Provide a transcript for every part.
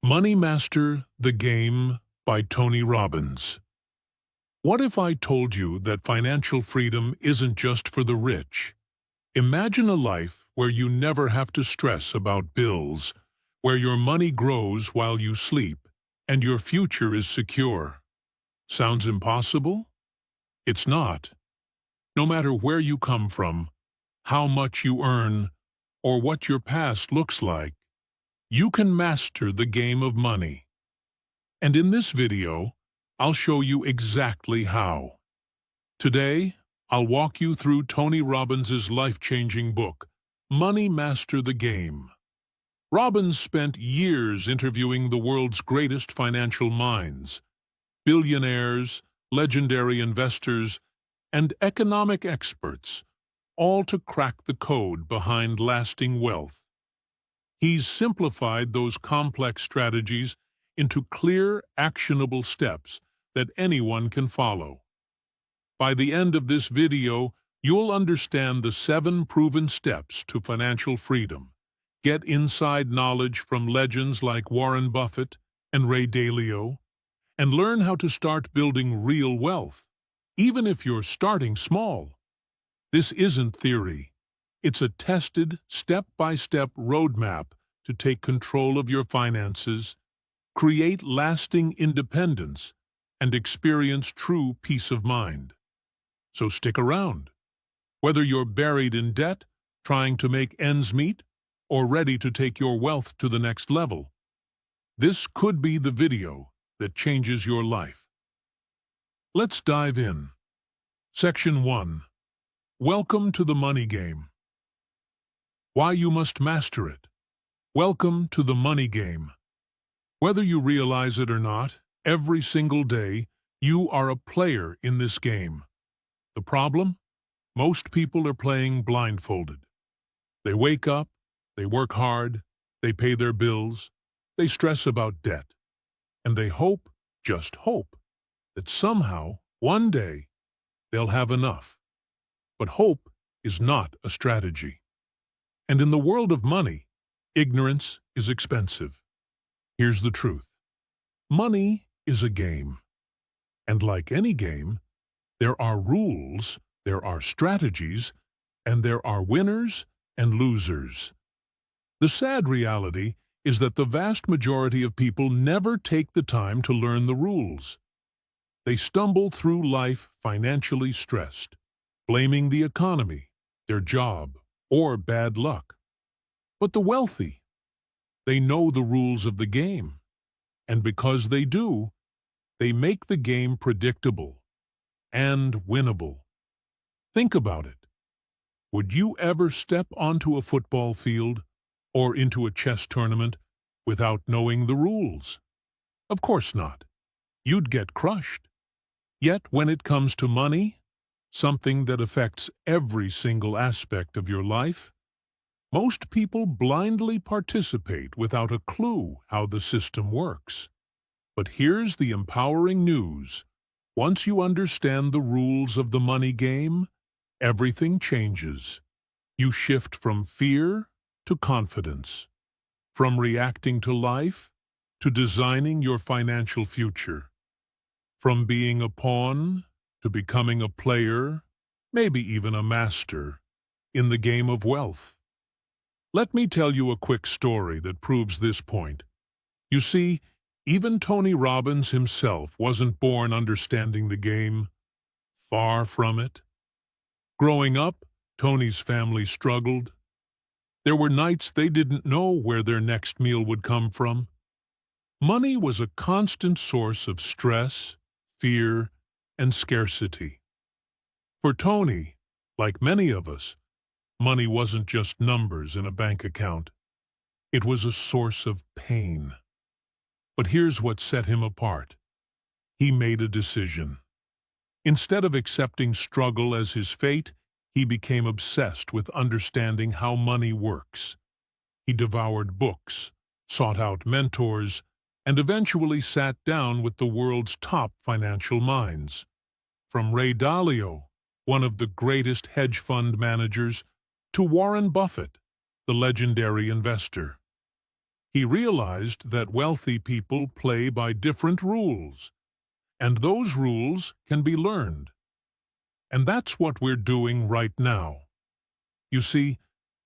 Money Master the Game by Tony Robbins. What if I told you that financial freedom isn't just for the rich? Imagine a life where you never have to stress about bills, where your money grows while you sleep, and your future is secure. Sounds impossible? It's not. No matter where you come from, how much you earn, or what your past looks like, you can master the game of money. And in this video, I'll show you exactly how. Today, I'll walk you through Tony Robbins' life-changing book, Money Master the Game. Robbins spent years interviewing the world's greatest financial minds, billionaires, legendary investors, and economic experts, all to crack the code behind lasting wealth. He's simplified those complex strategies into clear, actionable steps that anyone can follow. By the end of this video, you'll understand the 7 proven steps to financial freedom, get inside knowledge from legends like Warren Buffett and Dalio, and learn how to start building real wealth, even if you're starting small. This isn't theory. It's a tested, step-by-step roadmap to take control of your finances, create lasting independence, and experience true peace of mind. So stick around. Whether you're buried in debt, trying to make ends meet, or ready to take your wealth to the next level, this could be the video that changes your life. Let's dive in. Section 1. Welcome to the money game. Why you must master it. Welcome to the money game. Whether you realize it or not, every single day, you are a player in this game. The problem? Most people are playing blindfolded. They wake up, they work hard, they pay their bills, they stress about debt, and they hope, just hope, that somehow, one day, they'll have enough. But hope is not a strategy. And in the world of money, ignorance is expensive. Here's the truth. Money is a game. And like any game, there are rules, there are strategies, and there are winners and losers. The sad reality is that the vast majority of people never take the time to learn the rules. They stumble through life financially stressed, blaming the economy, their job, or bad luck. But the wealthy, they know the rules of the game, and because they do, they make the game predictable and winnable. Think about it. Would you ever step onto a football field or into a chess tournament without knowing the rules? Of course not. You'd get crushed. Yet when it comes to money, something that affects every single aspect of your life, most people blindly participate without a clue how the system works. But here's the empowering news. Once you understand the rules of the money game, everything changes. You shift from fear to confidence, from reacting to life to designing your financial future, from being a pawn to becoming a player, maybe even a master, in the game of wealth. Let me tell you a quick story that proves this point. You see, even Tony Robbins himself wasn't born understanding the game. Far from it. Growing up, Tony's family struggled. There were nights they didn't know where their next meal would come from. Money was a constant source of stress, fear, and scarcity. For Tony, like many of us, money wasn't just numbers in a bank account. It was a source of pain. But here's what set him apart. He made a decision. Instead of accepting struggle as his fate, he became obsessed with understanding how money works. He devoured books, sought out mentors, and eventually sat down with the world's top financial minds. From Dalio, one of the greatest hedge fund managers, to Warren Buffett, the legendary investor. He realized that wealthy people play by different rules, and those rules can be learned. And that's what we're doing right now. You see,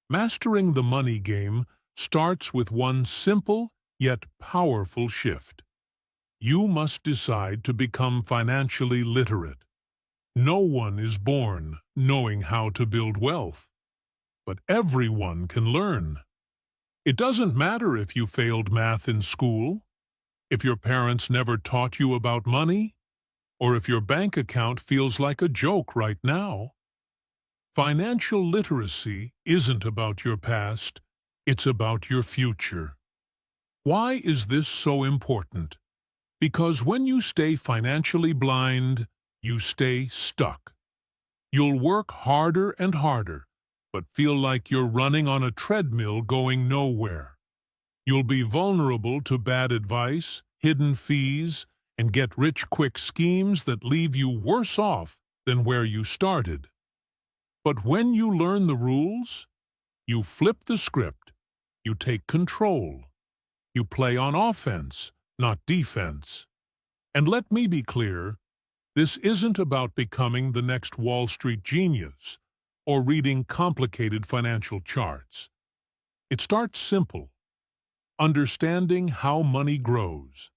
mastering the money game starts with one simple yet powerful shift. You must decide to become financially literate. No one is born knowing how to build wealth, but everyone can learn. It doesn't matter if you failed math in school, if your parents never taught you about money, or if your bank account feels like a joke right now. Financial literacy isn't about your past, it's about your future. Why is this so important? Because when you stay financially blind, you stay stuck. You'll work harder and harder, but feel like you're running on a treadmill going nowhere. You'll be vulnerable to bad advice, hidden fees, and get-rich-quick schemes that leave you worse off than where you started. But when you learn the rules, you flip the script, you take control, you play on offense, not defense. And let me be clear, this isn't about becoming the next Wall Street genius or reading complicated financial charts. It starts simple. Understanding how money grows,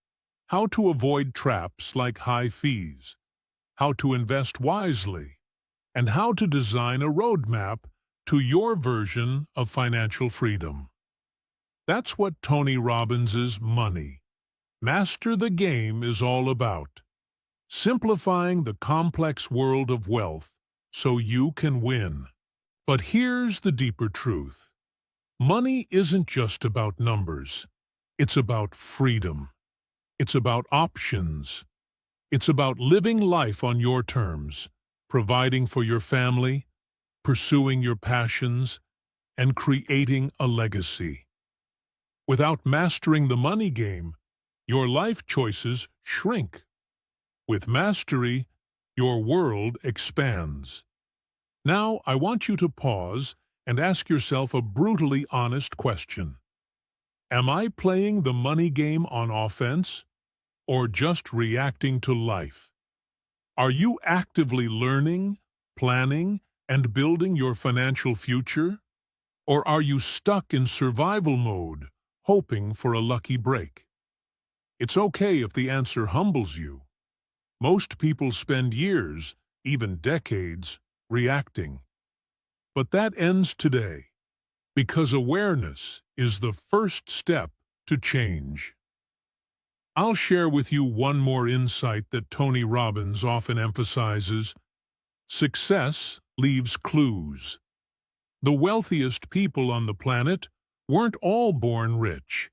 how to avoid traps like high fees, how to invest wisely, and how to design a roadmap to your version of financial freedom. That's what Tony Robbins' Money, Master the Game is all about. Simplifying the complex world of wealth so you can win. But here's the deeper truth. Money isn't just about numbers. It's about freedom. It's about options. It's about living life on your terms, providing for your family, pursuing your passions, and creating a legacy. Without mastering the money game, your life choices shrink. With mastery, your world expands. Now, I want you to pause and ask yourself a brutally honest question. Am I playing the money game on offense, or just reacting to life? Are you actively learning, planning, and building your financial future? Or are you stuck in survival mode, hoping for a lucky break? It's okay if the answer humbles you. Most people spend years, even decades, reacting. But that ends today, because awareness is the first step to change. I'll share with you one more insight that Tony Robbins often emphasizes. Success leaves clues. The wealthiest people on the planet weren't all born rich.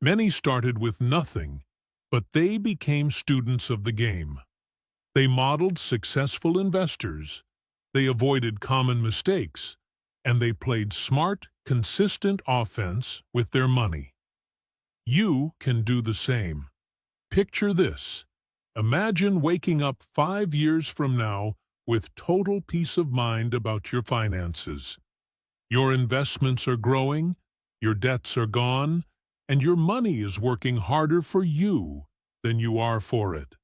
Many started with nothing, but they became students of the game. They modeled successful investors, they avoided common mistakes, and they played smart, consistent offense with their money. You can do the same. Picture this. Imagine waking up 5 years from now with total peace of mind about your finances. Your investments are growing, your debts are gone, and your money is working harder for you than you are for it.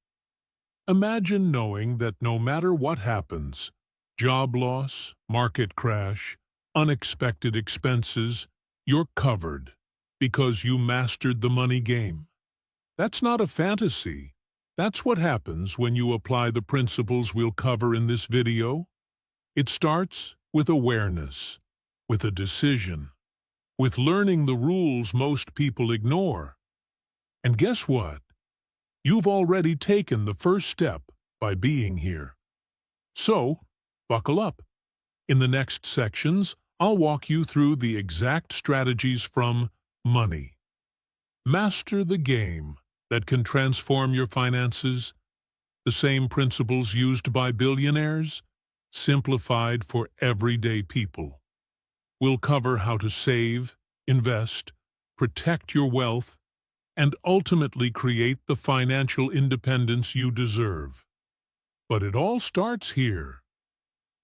Imagine knowing that no matter what happens, job loss, market crash, unexpected expenses, you're covered because you mastered the money game. That's not a fantasy. That's what happens when you apply the principles we'll cover in this video. It starts with awareness, with a decision, with learning the rules most people ignore. And guess what? You've already taken the first step by being here. So, buckle up. In the next sections, I'll walk you through the exact strategies from Money. Master the game that can transform your finances. The same principles used by billionaires, simplified for everyday people. We'll cover how to save, invest, protect your wealth, and ultimately create the financial independence you deserve. But it all starts here.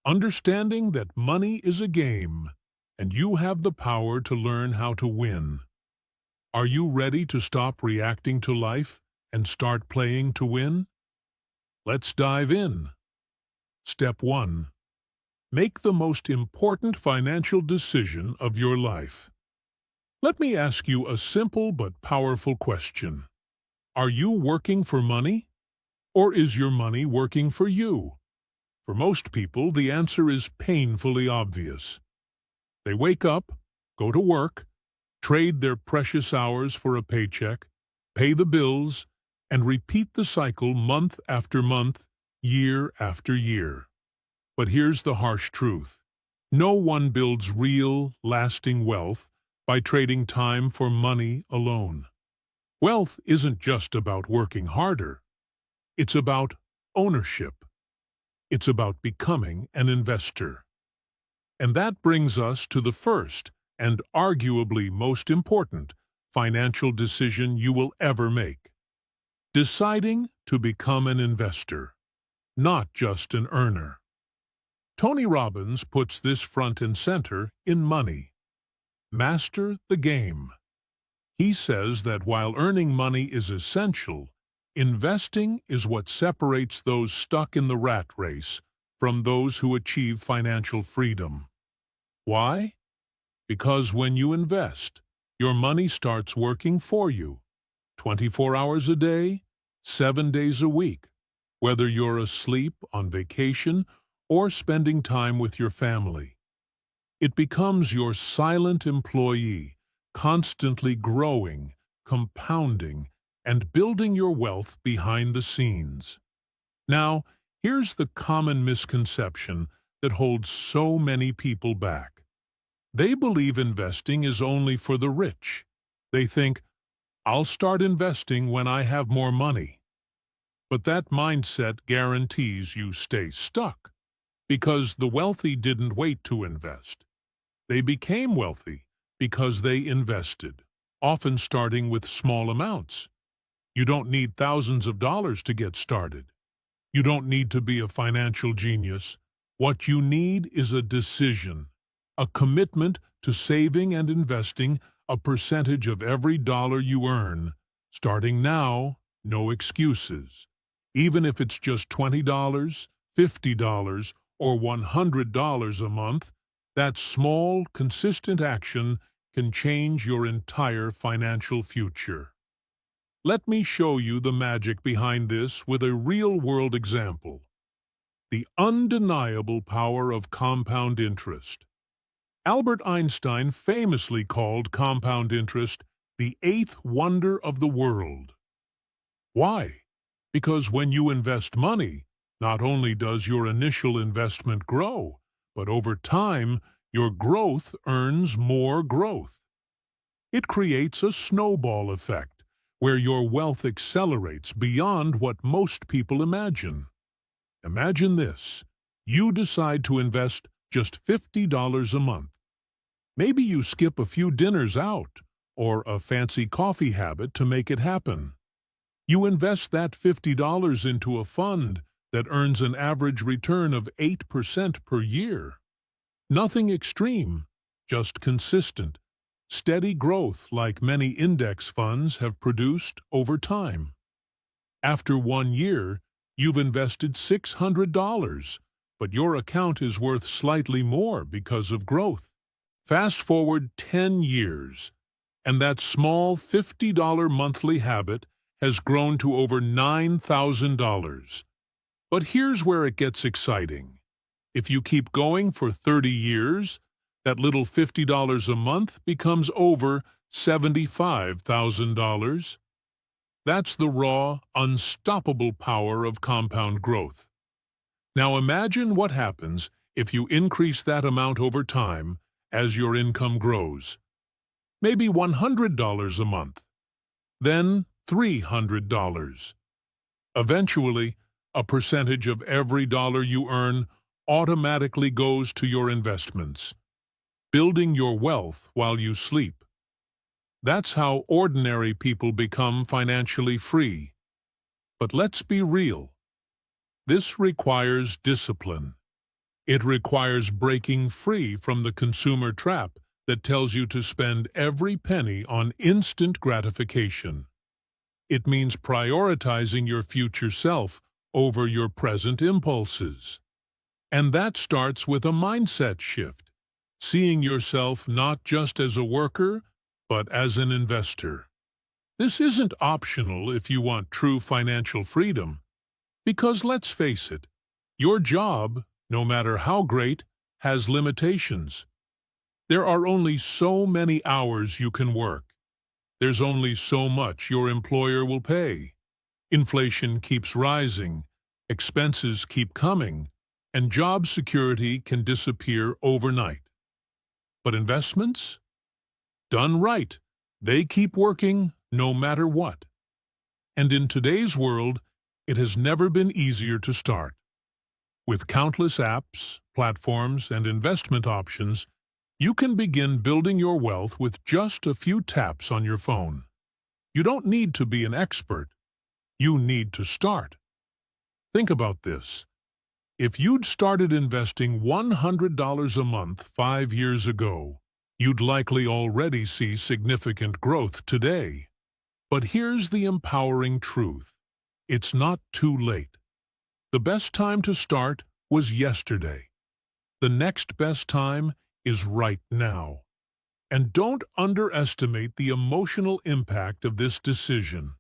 Understanding that money is a game, and you have the power to learn how to win. Are you ready to stop reacting to life and start playing to win? Let's dive in. Step 1. Make the most important financial decision of your life. Let me ask you a simple but powerful question. Are you working for money? Or is your money working for you? For most people, the answer is painfully obvious. They wake up, go to work, trade their precious hours for a paycheck, pay the bills, and repeat the cycle month after month, year after year. But here's the harsh truth. No one builds real, lasting wealth by trading time for money alone. Wealth isn't just about working harder. It's about ownership. It's about becoming an investor. And that brings us to the first, and arguably most important, financial decision you will ever make. Deciding to become an investor, not just an earner. Tony Robbins puts this front and center in money. Master the game. He says that while earning money is essential, investing is what separates those stuck in the rat race from those who achieve financial freedom. Why? Because when you invest, your money starts working for you, 24 hours a day, 7 days a week, whether you're asleep, on vacation, or spending time with your family. It becomes your silent employee, constantly growing, compounding, and building your wealth behind the scenes. Now, here's the common misconception that holds so many people back. They believe investing is only for the rich. They think, I'll start investing when I have more money. But that mindset guarantees you stay stuck, because the wealthy didn't wait to invest. They became wealthy because they invested, often starting with small amounts. You don't need thousands of dollars to get started. You don't need to be a financial genius. What you need is a decision, a commitment to saving and investing a percentage of every dollar you earn. Starting now, no excuses. Even if it's just $20, $50, or $100 a month, that small, consistent action can change your entire financial future. Let me show you the magic behind this with a real-world example. The undeniable power of compound interest. Albert Einstein famously called compound interest the eighth wonder of the world. Why? Because when you invest money, not only does your initial investment grow, but over time, your growth earns more growth. It creates a snowball effect, where your wealth accelerates beyond what most people imagine. Imagine this. You decide to invest just $50 a month. Maybe you skip a few dinners out or a fancy coffee habit to make it happen. You invest that $50 into a fund that earns an average return of 8% per year. Nothing extreme, just consistent, steady growth like many index funds have produced over time. After 1 year, you've invested $600, but your account is worth slightly more because of growth. Fast forward 10 years, and that small $50 monthly habit has grown to over $9,000. But here's where it gets exciting. If you keep going for 30 years, that little $50 a month becomes over $75,000. That's the raw, unstoppable power of compound growth. Now imagine what happens if you increase that amount over time as your income grows. Maybe $100 a month, then $300. Eventually, a percentage of every dollar you earn automatically goes to your investments, building your wealth while you sleep. That's how ordinary people become financially free. But let's be real. This requires discipline. It requires breaking free from the consumer trap that tells you to spend every penny on instant gratification. It means prioritizing your future self over your present impulses. And that starts with a mindset shift, seeing yourself not just as a worker, but as an investor. This isn't optional if you want true financial freedom, because let's face it, your job, no matter how great, has limitations. There are only so many hours you can work. There's only so much your employer will pay. Inflation keeps rising, expenses keep coming, and job security can disappear overnight. But investments? Done right, they keep working no matter what. And in today's world, it has never been easier to start. With countless apps, platforms, and investment options, you can begin building your wealth with just a few taps on your phone. You don't need to be an expert. You need to start. Think about this. If you'd started investing $100 a month 5 years ago, you'd likely already see significant growth today. But here's the empowering truth. It's not too late. The best time to start was yesterday. The next best time is right now. And don't underestimate the emotional impact of this decision.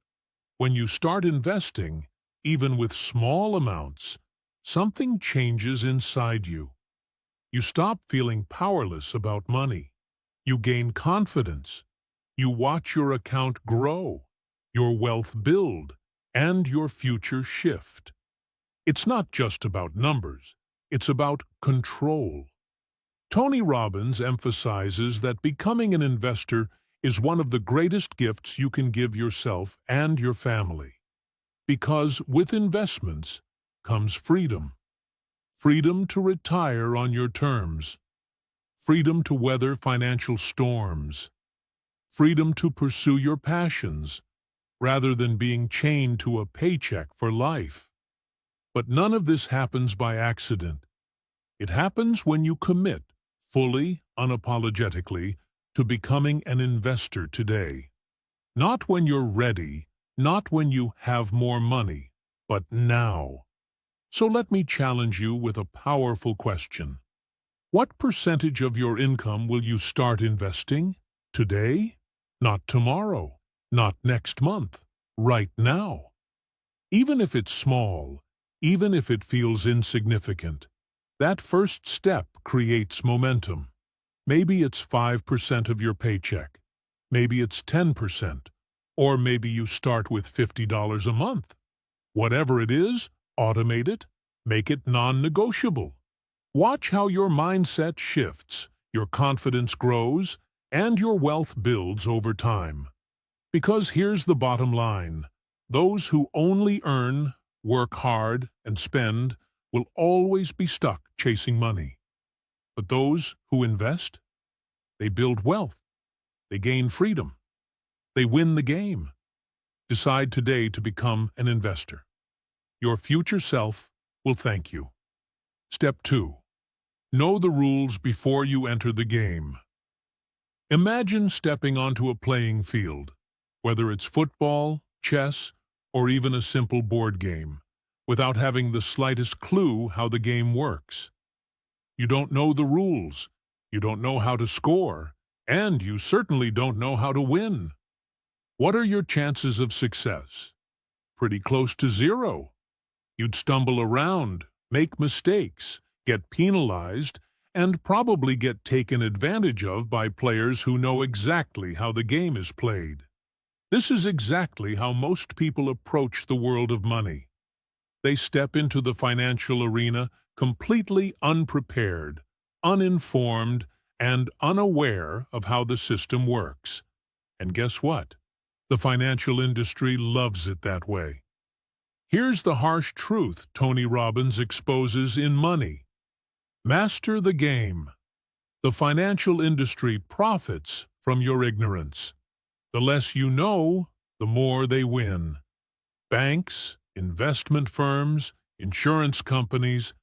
When you start investing, even with small amounts, something changes inside you. You stop feeling powerless about money. You gain confidence. You watch your account grow, your wealth build, and your future shift. It's not just about numbers. It's about control. Tony Robbins emphasizes that becoming an investor is one of the greatest gifts you can give yourself and your family. Because with investments comes freedom. Freedom to retire on your terms. Freedom to weather financial storms. Freedom to pursue your passions, rather than being chained to a paycheck for life. But none of this happens by accident. It happens when you commit, fully, unapologetically, to becoming an investor today. Not when you're ready, not when you have more money, but now. So let me challenge you with a powerful question. What percentage of your income will you start investing? Today? Not tomorrow. Not next month. Right now. Even if it's small, even if it feels insignificant, that first step creates momentum. Maybe it's 5% of your paycheck. Maybe it's 10%. Or maybe you start with $50 a month. Whatever it is, automate it, make it non-negotiable. Watch how your mindset shifts, your confidence grows, and your wealth builds over time. Because here's the bottom line. Those who only earn, work hard, and spend will always be stuck chasing money. But those who invest, they build wealth. They gain freedom. They win the game. Decide today to become an investor. Your future self will thank you. Step 2. Know the rules before you enter the game. Imagine stepping onto a playing field, whether it's football, chess, or even a simple board game, without having the slightest clue how the game works. You don't know the rules, you don't know how to score, and you certainly don't know how to win. What are your chances of success? Pretty close to zero. You'd stumble around, make mistakes, get penalized, and probably get taken advantage of by players who know exactly how the game is played. This is exactly how most people approach the world of money. They step into the financial arena completely unprepared, uninformed, and unaware of how the system works. And guess what? The financial industry loves it that way. Here's the harsh truth Tony Robbins exposes in Money. Master the game. The financial industry profits from your ignorance. The less you know, the more they win. Banks, investment firms, insurance companies,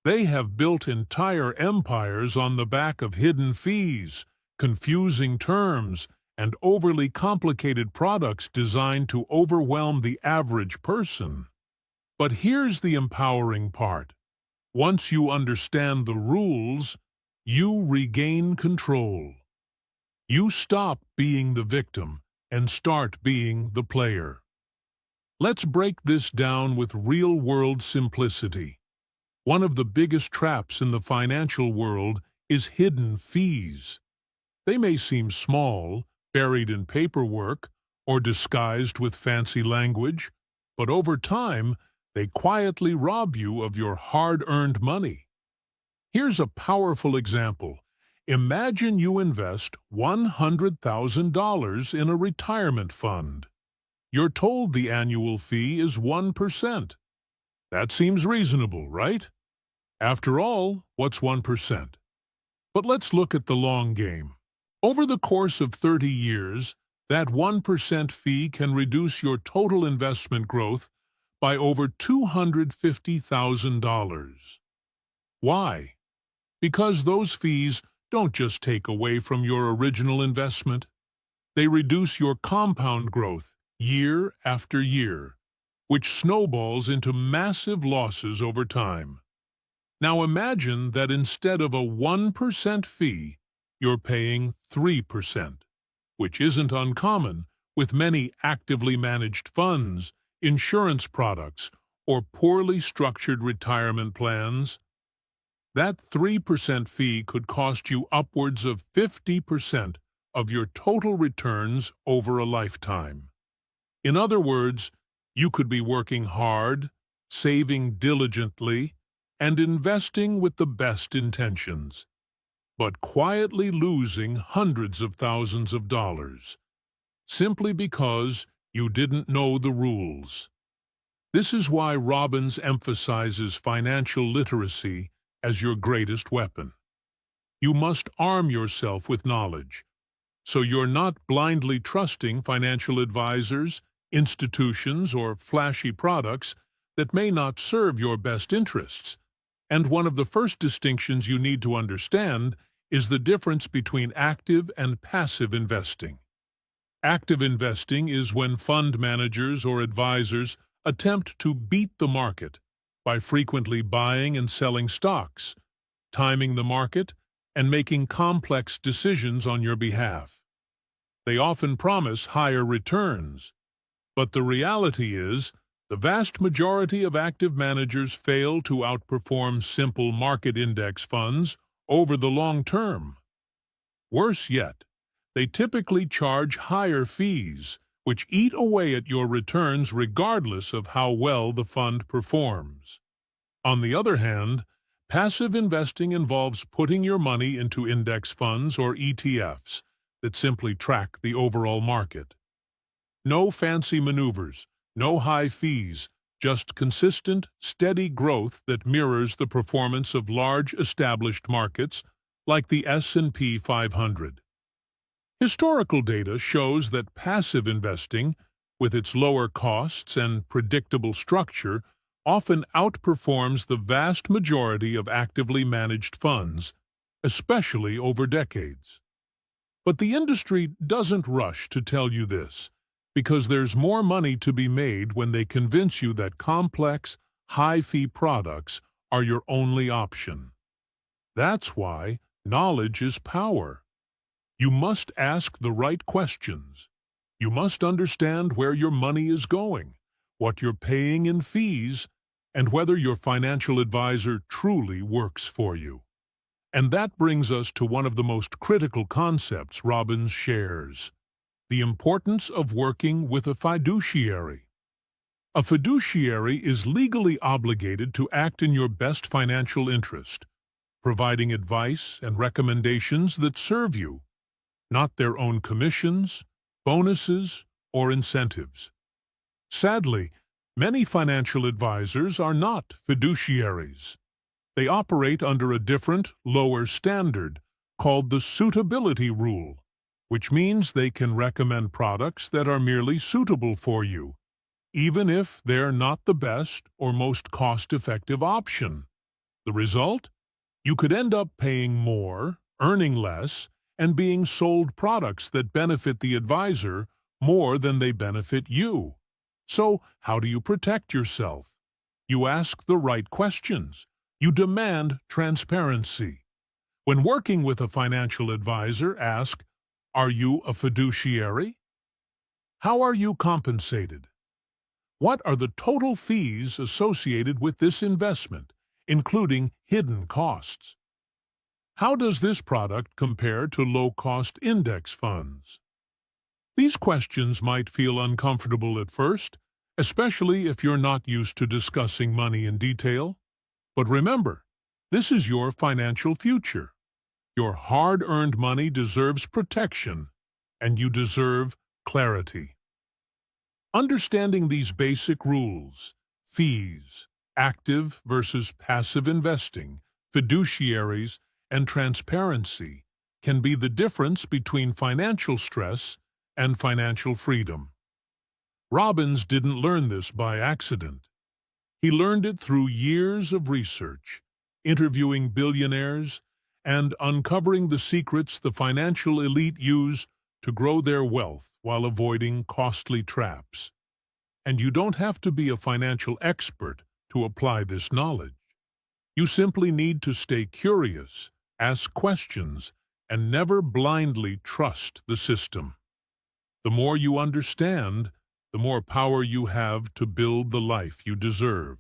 they have built entire empires on the back of hidden fees, confusing terms, and overly complicated products designed to overwhelm the average person. But here's the empowering part. Once you understand the rules, you regain control. You stop being the victim and start being the player. Let's break this down with real-world simplicity. One of the biggest traps in the financial world is hidden fees. They may seem small, buried in paperwork, or disguised with fancy language, but over time, they quietly rob you of your hard-earned money. Here's a powerful example. Imagine you invest $100,000 in a retirement fund. You're told the annual fee is 1%. That seems reasonable, right? After all, what's 1%? But let's look at the long game. Over the course of 30 years, that 1% fee can reduce your total investment growth by over $250,000. Why? Because those fees don't just take away from your original investment. They reduce your compound growth year after year, which snowballs into massive losses over time. Now imagine that instead of a 1% fee, you're paying 3%, which isn't uncommon with many actively managed funds, insurance products, or poorly structured retirement plans. That 3% fee could cost you upwards of 50% of your total returns over a lifetime. In other words, you could be working hard, saving diligently, and investing with the best intentions, but quietly losing hundreds of thousands of dollars, simply because you didn't know the rules. This is why Robbins emphasizes financial literacy as your greatest weapon. You must arm yourself with knowledge, so you're not blindly trusting financial advisors, institutions, or flashy products that may not serve your best interests. And one of the first distinctions you need to understand is the difference between active and passive investing. Active investing is when fund managers or advisors attempt to beat the market by frequently buying and selling stocks, timing the market, and making complex decisions on your behalf. They often promise higher returns, but the reality is the vast majority of active managers fail to outperform simple market index funds over the long term. Worse yet, they typically charge higher fees, which eat away at your returns regardless of how well the fund performs. On the other hand, passive investing involves putting your money into index funds or ETFs that simply track the overall market. No fancy maneuvers, no high fees, just consistent, steady growth that mirrors the performance of large established markets like the S&P 500. Historical data shows that passive investing, with its lower costs and predictable structure, often outperforms the vast majority of actively managed funds, especially over decades. But the industry doesn't rush to tell you this, because there's more money to be made when they convince you that complex, high-fee products are your only option. That's why knowledge is power. You must ask the right questions. You must understand where your money is going, what you're paying in fees, and whether your financial advisor truly works for you. And that brings us to one of the most critical concepts Robbins shares: the importance of working with a fiduciary. A fiduciary is legally obligated to act in your best financial interest, providing advice and recommendations that serve you, not their own commissions, bonuses, or incentives. Sadly, many financial advisors are not fiduciaries. They operate under a different, lower standard called the suitability rule, which means they can recommend products that are merely suitable for you, even if they're not the best or most cost-effective option. The result? You could end up paying more, earning less, and being sold products that benefit the advisor more than they benefit you. So, how do you protect yourself? You ask the right questions. You demand transparency. When working with a financial advisor, ask, are you a fiduciary? How are you compensated? What are the total fees associated with this investment, including hidden costs? How does this product compare to low-cost index funds? These questions might feel uncomfortable at first, especially if you're not used to discussing money in detail. But remember, this is your financial future. Your hard-earned money deserves protection, and you deserve clarity. Understanding these basic rules, fees, active versus passive investing, fiduciaries, and transparency can be the difference between financial stress and financial freedom. Robbins didn't learn this by accident. He learned it through years of research, interviewing billionaires, and uncovering the secrets the financial elite use to grow their wealth while avoiding costly traps. And you don't have to be a financial expert to apply this knowledge. You simply need to stay curious, ask questions, and never blindly trust the system. The more you understand, the more power you have to build the life you deserve.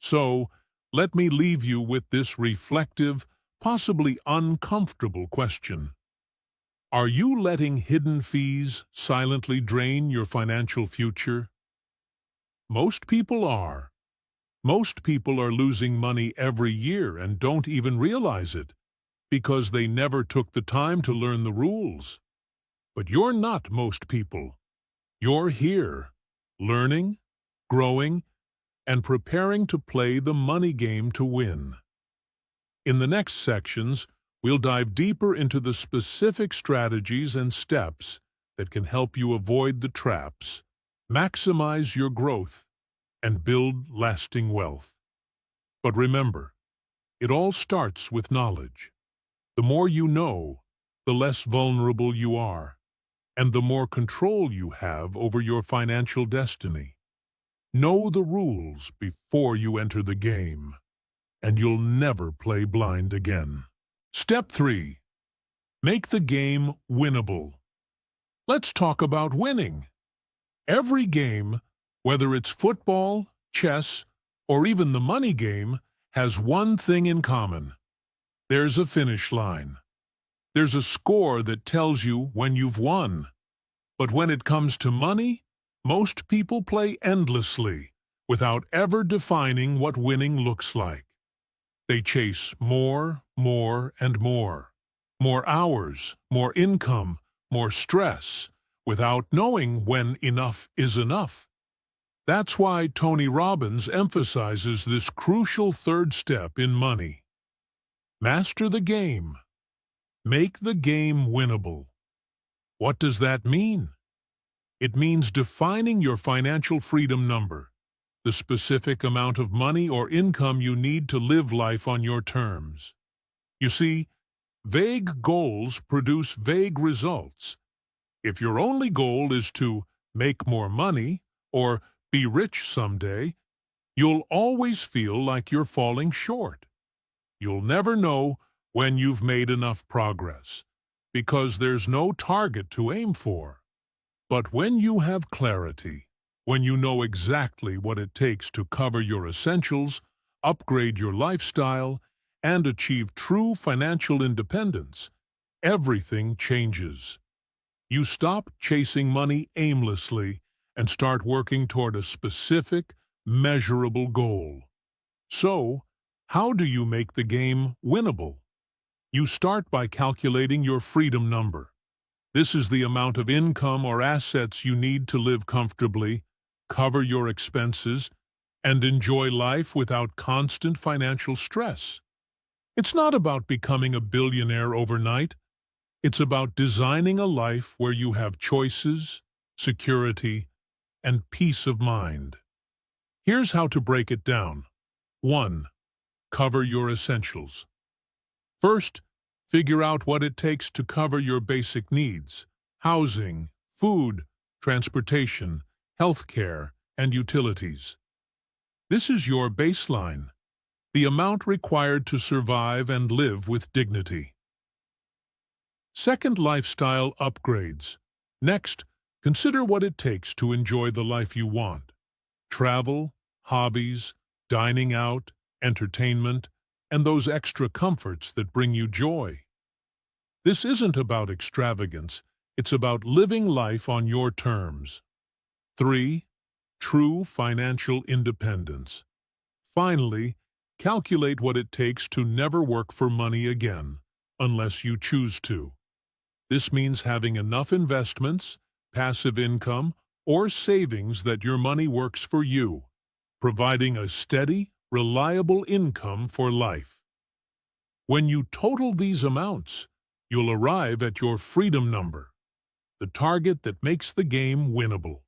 So, let me leave you with this reflective, possibly uncomfortable question. Are you letting hidden fees silently drain your financial future? Most people are. Most people are losing money every year and don't even realize it, because they never took the time to learn the rules. But you're not most people. You're here, learning, growing, and preparing to play the money game to win. In the next sections, we'll dive deeper into the specific strategies and steps that can help you avoid the traps, maximize your growth, and build lasting wealth. But remember, it all starts with knowledge. The more you know, the less vulnerable you are, and the more control you have over your financial destiny. Know the rules before you enter the game, and you'll never play blind again. Step 3. Make the game winnable. Let's talk about winning. Every game, whether it's football, chess, or even the money game, has one thing in common. There's a finish line. There's a score that tells you when you've won. But when it comes to money, most people play endlessly, without ever defining what winning looks like. They chase more, and more. More hours, more income, more stress, without knowing when enough is enough. That's why Tony Robbins emphasizes this crucial third step in money. Master the game. Make the game winnable. What does that mean? It means defining your financial freedom number, the specific amount of money or income you need to live life on your terms. You see, vague goals produce vague results. If your only goal is to make more money or be rich someday, you'll always feel like you're falling short. You'll never know when you've made enough progress, because there's no target to aim for. But when you have clarity, when you know exactly what it takes to cover your essentials, upgrade your lifestyle, and achieve true financial independence, everything changes. You stop chasing money aimlessly and start working toward a specific, measurable goal. So, how do you make the game winnable? You start by calculating your freedom number. This is the amount of income or assets you need to live comfortably, cover your expenses, and enjoy life without constant financial stress. It's not about becoming a billionaire overnight. It's about designing a life where you have choices, security, and peace of mind. Here's how to break it down. 1. Cover your essentials. First, Figure out what it takes to cover your basic needs: housing, food, transportation, healthcare, and utilities. This is your baseline, the amount required to survive and live with dignity. Second, lifestyle upgrades. Next, consider what it takes to enjoy the life you want: travel, hobbies, dining out, entertainment, and those extra comforts that bring you joy. This isn't about extravagance, it's about living life on your terms. 3. True financial independence. Finally, calculate what it takes to never work for money again, unless you choose to. This means having enough investments, passive income, or savings that your money works for you, providing a steady, reliable income for life. When you total these amounts, you'll arrive at your freedom number, the target that makes the game winnable.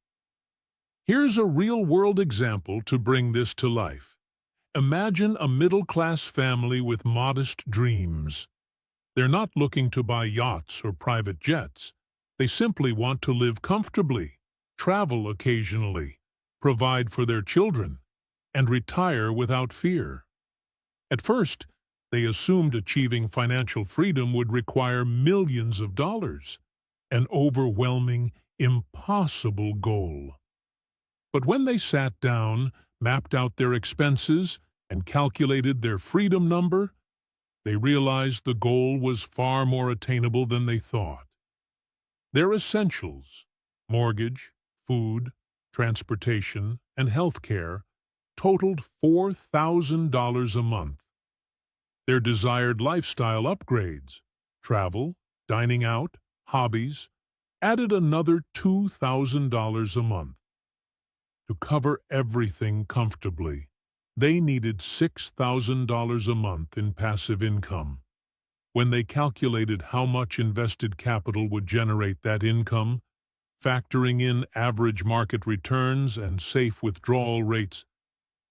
Here's a real-world example to bring this to life. Imagine a middle-class family with modest dreams. They're not looking to buy yachts or private jets. They simply want to live comfortably, travel occasionally, provide for their children, and retire without fear. At first, they assumed achieving financial freedom would require millions of dollars, an overwhelming, impossible goal. But when they sat down, mapped out their expenses, and calculated their freedom number, they realized the goal was far more attainable than they thought. Their essentials, mortgage, food, transportation, and health care, totaled $4,000 a month. Their desired lifestyle upgrades, travel, dining out, hobbies, added another $2,000 a month. To cover everything comfortably, they needed $6,000 a month in passive income. When they calculated how much invested capital would generate that income, factoring in average market returns and safe withdrawal rates,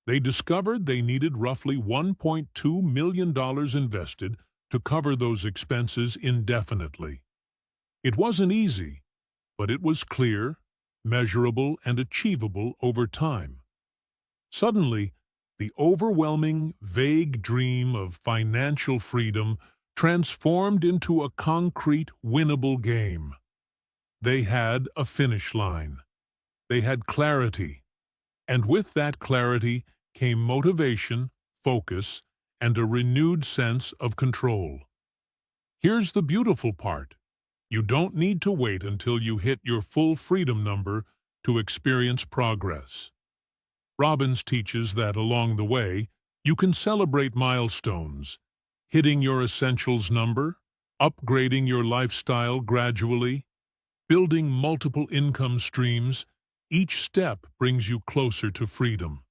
they discovered they needed roughly $1.2 million invested to cover those expenses indefinitely. It wasn't easy, but it was clear, measurable, and achievable over time. Suddenly, the overwhelming, vague dream of financial freedom transformed into a concrete, winnable game. They had a finish line. They had clarity. And with that clarity came motivation, focus, and a renewed sense of control. Here's the beautiful part. You don't need to wait until you hit your full freedom number to experience progress. Robbins teaches that along the way, you can celebrate milestones, hitting your essentials number, upgrading your lifestyle gradually, building multiple income streams. Each step brings you closer to freedom.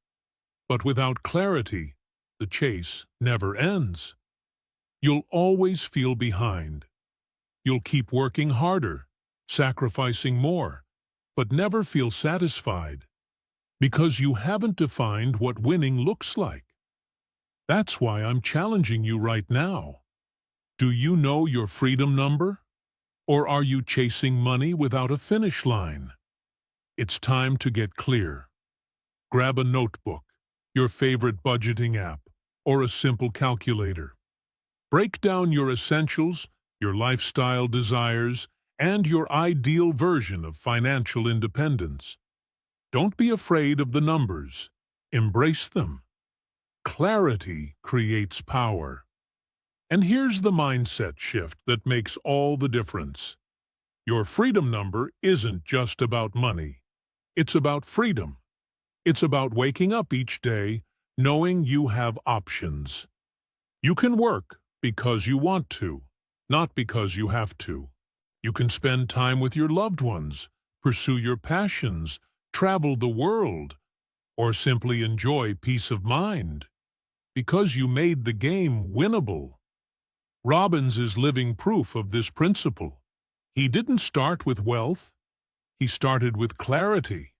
But without clarity, the chase never ends. You'll always feel behind. You'll keep working harder, sacrificing more, but never feel satisfied, because you haven't defined what winning looks like. That's why I'm challenging you right now. Do you know your freedom number? Or are you chasing money without a finish line? It's time to get clear. Grab a notebook, your favorite budgeting app, or a simple calculator. Break down your essentials, your lifestyle desires, and your ideal version of financial independence. Don't be afraid of the numbers. Embrace them. Clarity creates power. And here's the mindset shift that makes all the difference. Your freedom number isn't just about money. It's about freedom. It's about waking up each day knowing you have options. You can work because you want to, not because you have to. You can spend time with your loved ones, pursue your passions, travel the world, or simply enjoy peace of mind, because you made the game winnable. Robbins is living proof of this principle. He didn't start with wealth. He started with clarity,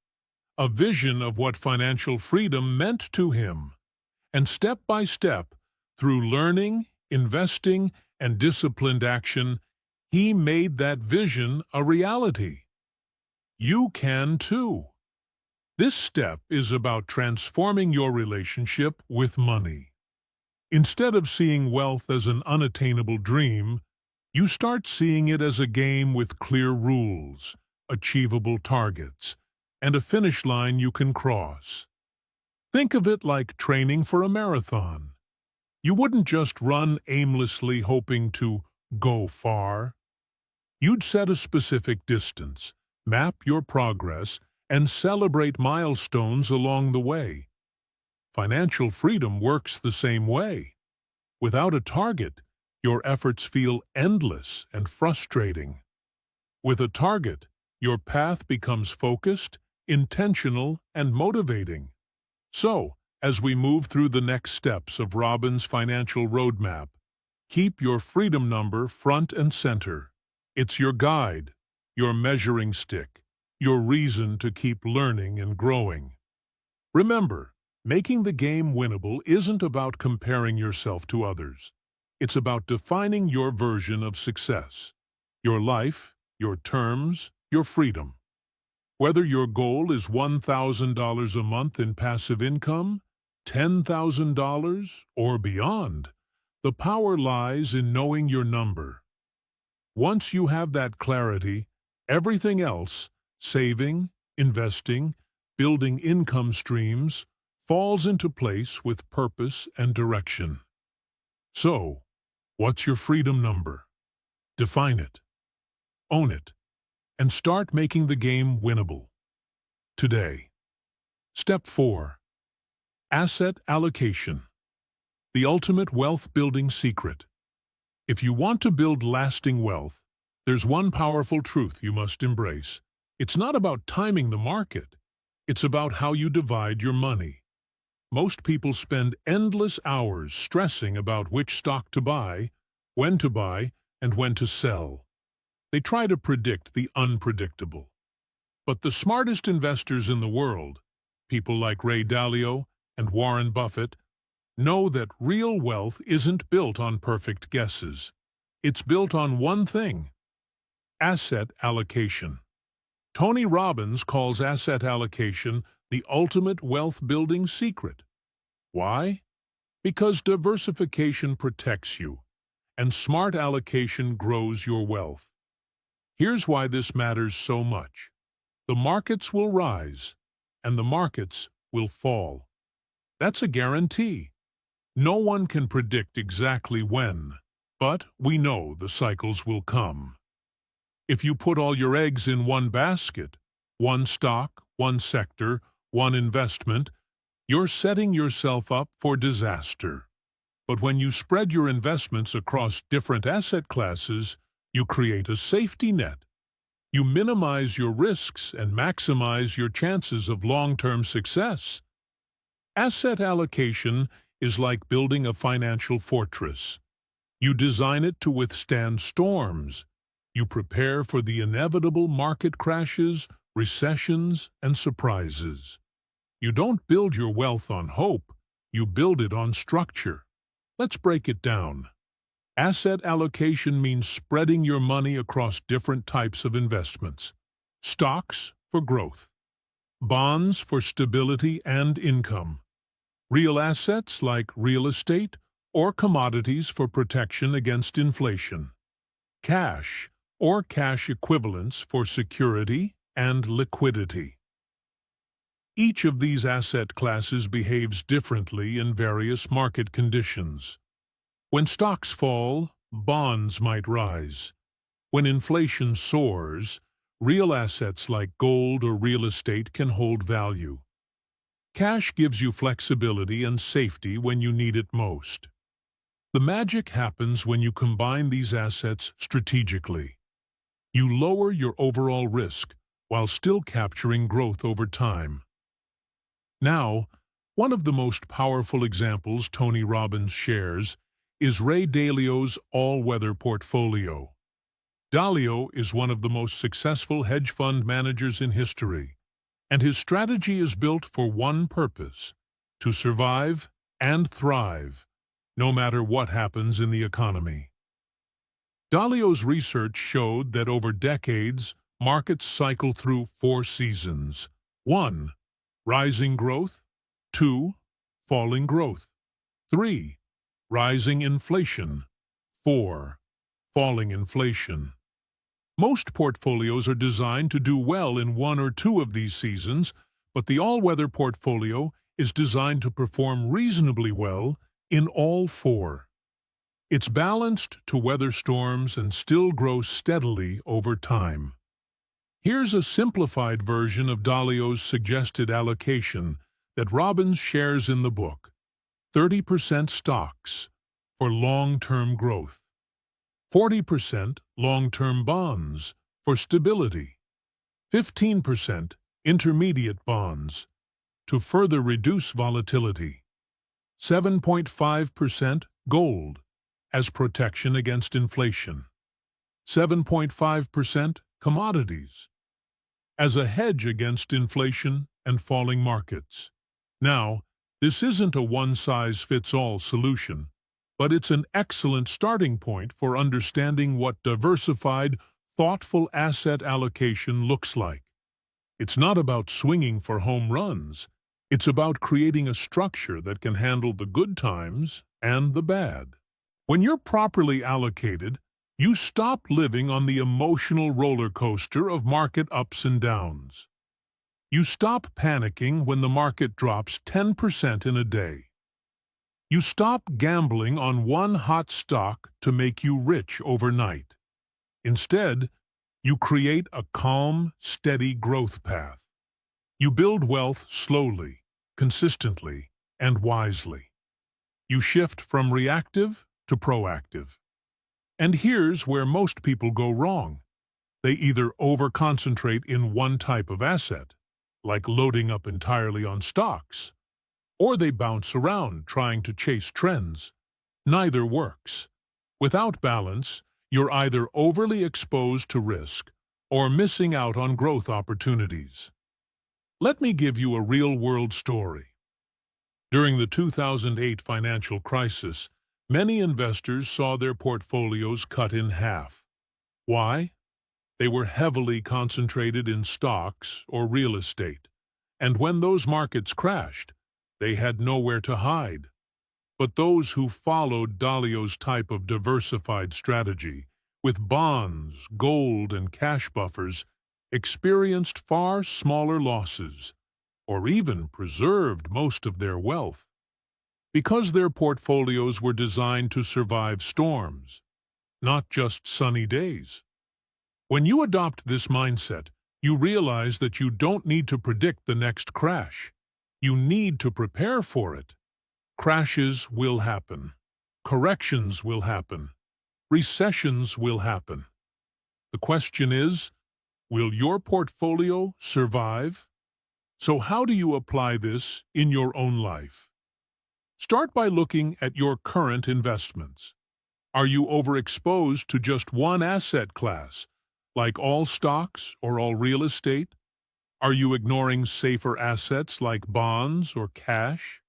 a vision of what financial freedom meant to him. And step by step, through learning, investing, and disciplined action, he made that vision a reality. You can too. This step is about transforming your relationship with money. Instead of seeing wealth as an unattainable dream, you start seeing it as a game with clear rules, achievable targets, and a finish line you can cross. Think of it like training for a marathon. You wouldn't just run aimlessly hoping to go far. You'd set a specific distance, map your progress, and celebrate milestones along the way. Financial freedom works the same way. Without a target, your efforts feel endless and frustrating. With a target, your path becomes focused, intentional, and motivating. So, as we move through the next steps of Robbins' financial roadmap, keep your freedom number front and center. It's your guide, your measuring stick, your reason to keep learning and growing. Remember, making the game winnable isn't about comparing yourself to others. It's about defining your version of success, your life, your terms, your freedom. Whether your goal is $1,000 a month in passive income, $10,000, or beyond, the power lies in knowing your number. Once you have that clarity, everything else, saving, investing, building income streams, falls into place with purpose and direction. So, what's your freedom number? Define it, own it, and start making the game winnable. Today. Step 4. Asset allocation. The ultimate wealth-building secret. If you want to build lasting wealth, there's one powerful truth you must embrace. It's not about timing the market. It's about how you divide your money. Most people spend endless hours stressing about which stock to buy, and when to sell. They try to predict the unpredictable. But the smartest investors in the world, people like Dalio and Warren Buffett, know that real wealth isn't built on perfect guesses. It's built on one thing: asset allocation. Tony Robbins calls asset allocation the ultimate wealth-building secret. Why? Because diversification protects you, and smart allocation grows your wealth. Here's why this matters so much. The markets will rise, and the markets will fall. That's a guarantee. No one can predict exactly when, but we know the cycles will come. If you put all your eggs in one basket, one stock, one sector, one investment, you're setting yourself up for disaster. But when you spread your investments across different asset classes, you create a safety net. You minimize your risks and maximize your chances of long-term success. Asset allocation is like building a financial fortress. You design it to withstand storms. You prepare for the inevitable market crashes, recessions, and surprises. You don't build your wealth on hope, you build it on structure. Let's break it down. Asset allocation means spreading your money across different types of investments. Stocks for growth. Bonds for stability and income. Real assets like real estate or commodities for protection against inflation. Cash or cash equivalents for security and liquidity. Each of these asset classes behaves differently in various market conditions. When stocks fall, bonds might rise. When inflation soars, real assets like gold or real estate can hold value. Cash gives you flexibility and safety when you need it most. The magic happens when you combine these assets strategically. You lower your overall risk while still capturing growth over time. Now, one of the most powerful examples Tony Robbins shares is Dalio's all-weather portfolio. Dalio is one of the most successful hedge fund managers in history, and his strategy is built for one purpose: to survive and thrive, no matter what happens in the economy. Dalio's research showed that over decades, markets cycle through 4 seasons. 1. Rising growth. 2. Falling growth. 3. Rising inflation. 4. Falling inflation. Most portfolios are designed to do well in one or two of these seasons, but the all-weather portfolio is designed to perform reasonably well in all 4. It's balanced to weather storms and still grow steadily over time. Here's a simplified version of Dalio's suggested allocation that Robbins shares in the book. 30% stocks for long-term growth. 40% long-term bonds for stability. 15% intermediate bonds to further reduce volatility. 7.5% gold as protection against inflation. 7.5% commodities as a hedge against inflation and falling markets. Now, this isn't a one-size-fits-all solution, but it's an excellent starting point for understanding what diversified, thoughtful asset allocation looks like. It's not about swinging for home runs. It's about creating a structure that can handle the good times and the bad. When you're properly allocated, you stop living on the emotional roller coaster of market ups and downs. You stop panicking when the market drops 10% in a day. You stop gambling on one hot stock to make you rich overnight. Instead, you create a calm, steady growth path. You build wealth slowly, consistently, and wisely. You shift from reactive to proactive. And here's where most people go wrong. They either over-concentrate in one type of asset, like loading up entirely on stocks, or they bounce around trying to chase trends. Neither works. Without balance, you're either overly exposed to risk or missing out on growth opportunities. Let me give you a real-world story. During the 2008 financial crisis, many investors saw their portfolios cut in half. Why? They were heavily concentrated in stocks or real estate, and when those markets crashed, they had nowhere to hide. But those who followed Dalio's type of diversified strategy, with bonds, gold, and cash buffers, experienced far smaller losses, or even preserved most of their wealth. Because their portfolios were designed to survive storms, not just sunny days. When you adopt this mindset, you realize that you don't need to predict the next crash. You need to prepare for it. Crashes will happen. Corrections will happen. Recessions will happen. The question is, will your portfolio survive? So how do you apply this in your own life? Start by looking at your current investments. Are you overexposed to just one asset class, like all stocks or all real estate? Are you ignoring safer assets like bonds or cash?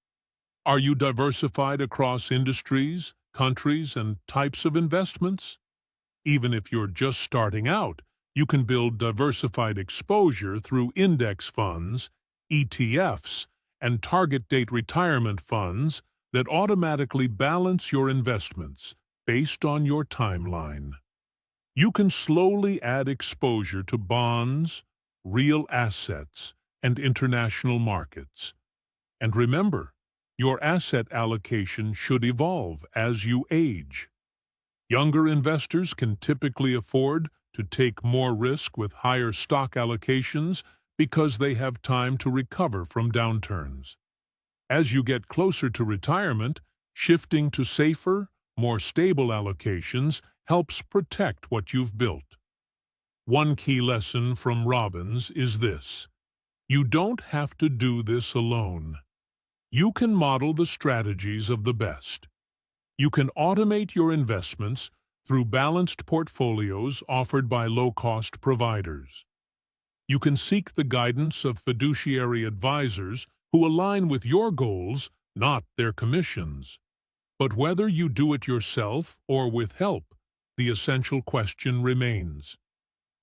Are you diversified across industries, countries, and types of investments? Even if you're just starting out, you can build diversified exposure through index funds, ETFs, and target-date retirement funds that automatically balance your investments based on your timeline. You can slowly add exposure to bonds, real assets, and international markets. And remember, your asset allocation should evolve as you age. Younger investors can typically afford to take more risk with higher stock allocations because they have time to recover from downturns. As you get closer to retirement, shifting to safer, more stable allocations helps protect what you've built. One key lesson from Robbins is this: you don't have to do this alone. You can model the strategies of the best. You can automate your investments through balanced portfolios offered by low-cost providers. You can seek the guidance of fiduciary advisors who align with your goals, not their commissions. But whether you do it yourself or with help, the essential question remains.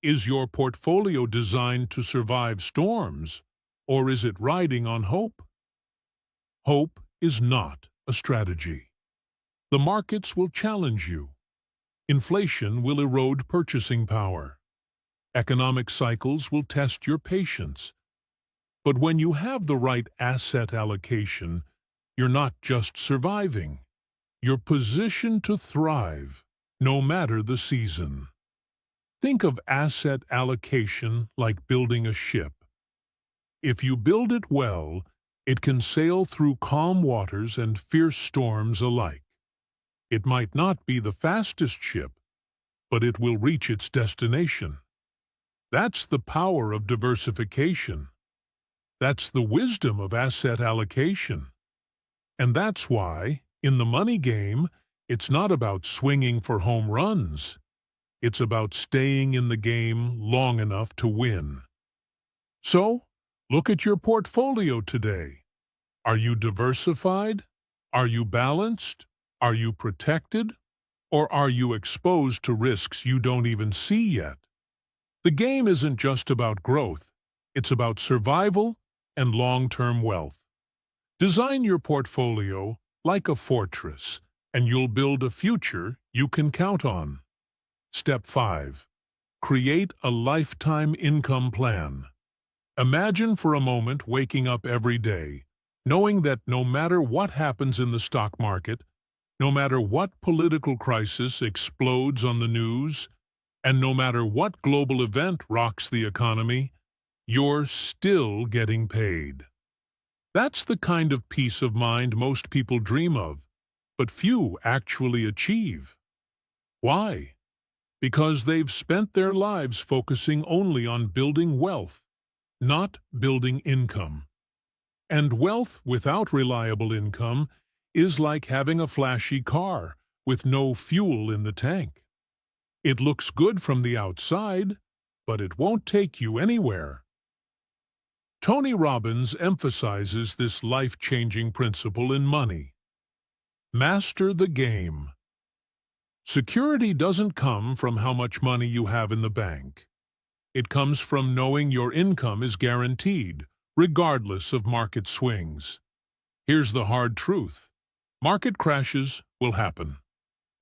Is your portfolio designed to survive storms, or is it riding on hope? Hope is not a strategy. The markets will challenge you. Inflation will erode purchasing power. Economic cycles will test your patience. But when you have the right asset allocation, you're not just surviving. You're positioned to thrive, no matter the season. Think of asset allocation like building a ship. If you build it well, it can sail through calm waters and fierce storms alike. It might not be the fastest ship, but it will reach its destination. That's the power of diversification. That's the wisdom of asset allocation. And that's why, in the money game, it's not about swinging for home runs. It's about staying in the game long enough to win. So, look at your portfolio today. Are you diversified? Are you balanced? Are you protected? Or are you exposed to risks you don't even see yet? The game isn't just about growth. It's about survival and long-term wealth. Design your portfolio like a fortress, and you'll build a future you can count on. Step 5. Create a lifetime income plan. Imagine for a moment waking up every day, knowing that no matter what happens in the stock market, no matter what political crisis explodes on the news, and no matter what global event rocks the economy, you're still getting paid. That's the kind of peace of mind most people dream of, but few actually achieve. Why? Because they've spent their lives focusing only on building wealth, not building income. And wealth without reliable income is like having a flashy car with no fuel in the tank. It looks good from the outside, but it won't take you anywhere. Tony Robbins emphasizes this life-changing principle in money. Master the game. Security doesn't come from how much money you have in the bank. It comes from knowing your income is guaranteed, regardless of market swings. Here's the hard truth. Market crashes will happen.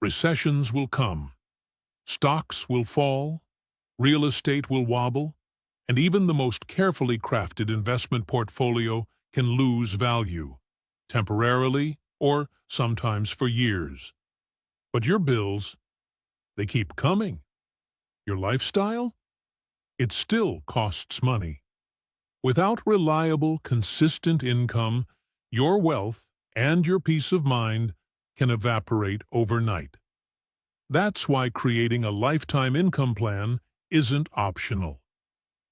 Recessions will come. Stocks will fall. Real estate will wobble. And even the most carefully crafted investment portfolio can lose value, temporarily or sometimes for years. But your bills, they keep coming. Your lifestyle? It still costs money. Without reliable, consistent income, your wealth and your peace of mind can evaporate overnight. That's why creating a lifetime income plan isn't optional.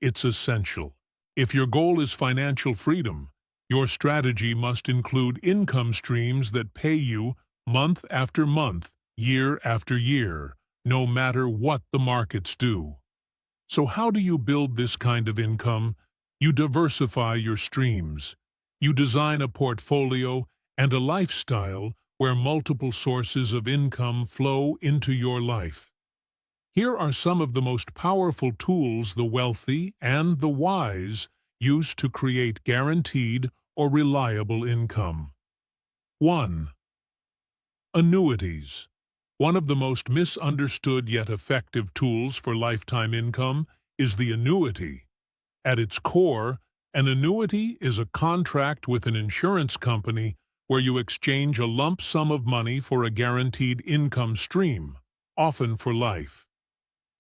It's essential. If your goal is financial freedom, your strategy must include income streams that pay you month after month, year after year, no matter what the markets do. So how do you build this kind of income? You diversify your streams. You design a portfolio and a lifestyle where multiple sources of income flow into your life. Here are some of the most powerful tools the wealthy and the wise use to create guaranteed or reliable income. 1. Annuities. One of the most misunderstood yet effective tools for lifetime income is the annuity. At its core, an annuity is a contract with an insurance company where you exchange a lump sum of money for a guaranteed income stream, often for life.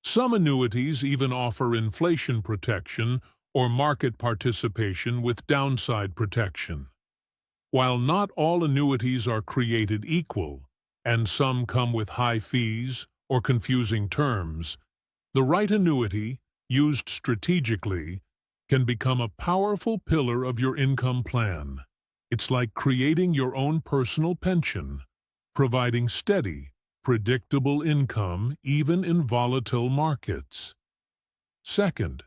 Some annuities even offer inflation protection or market participation with downside protection. While not all annuities are created equal, and some come with high fees or confusing terms, the right annuity, used strategically, can become a powerful pillar of your income plan. It's like creating your own personal pension, providing steady, predictable income even in volatile markets. Second,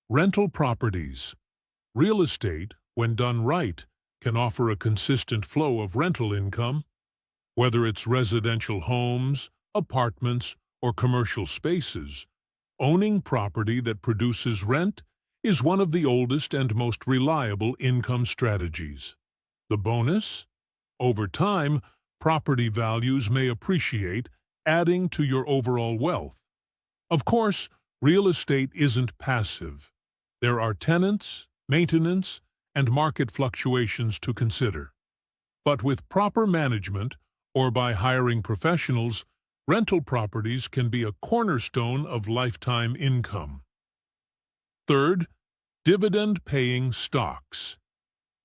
rental properties. Real estate, when done right, can offer a consistent flow of rental income. Whether it's residential homes, apartments, or commercial spaces, owning property that produces rent is one of the oldest and most reliable income strategies. The bonus? Over time, property values may appreciate, adding to your overall wealth. Of course, real estate isn't passive. There are tenants, maintenance, and market fluctuations to consider. But with proper management, or by hiring professionals, rental properties can be a cornerstone of lifetime income. Third, dividend-paying stocks.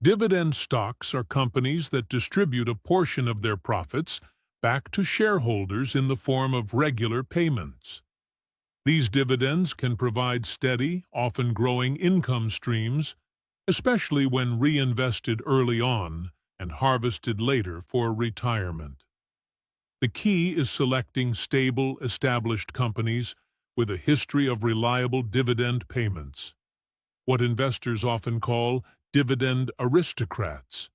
Dividend stocks are companies that distribute a portion of their profits back to shareholders in the form of regular payments. These dividends can provide steady, often growing income streams, especially when reinvested early on and harvested later for retirement. The key is selecting stable, established companies with a history of reliable dividend payments, what investors often call dividend aristocrats.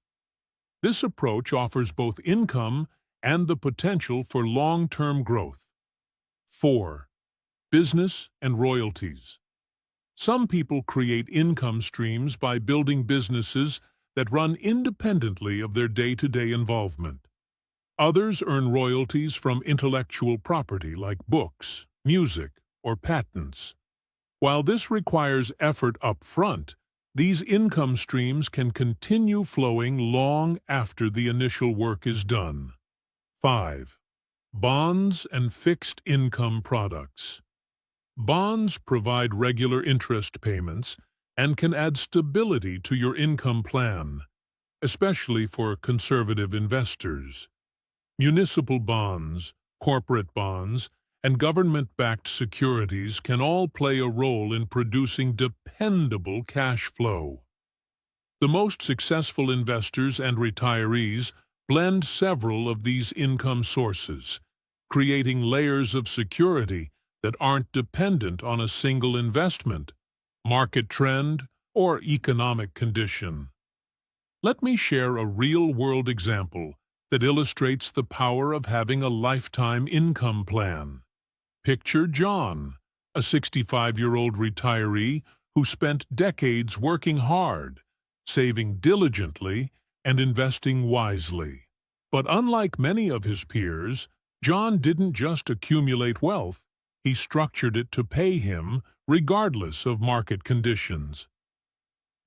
This approach offers both income and the potential for long-term growth. 4. Business and royalties. Some people create income streams by building businesses that run independently of their day-to-day involvement. Others earn royalties from intellectual property like books, music, or patents. While this requires effort up front, these income streams can continue flowing long after the initial work is done. 5. Bonds and fixed income products. Bonds provide regular interest payments and can add stability to your income plan, especially for conservative investors. Municipal bonds, corporate bonds, and government-backed securities can all play a role in producing dependable cash flow. The most successful investors and retirees blend several of these income sources, creating layers of security that aren't dependent on a single investment, market trend, or economic condition. Let me share a real-world example that illustrates the power of having a lifetime income plan. Picture John, a 65-year-old retiree who spent decades working hard, saving diligently, and investing wisely. But unlike many of his peers, John didn't just accumulate wealth, he structured it to pay him regardless of market conditions.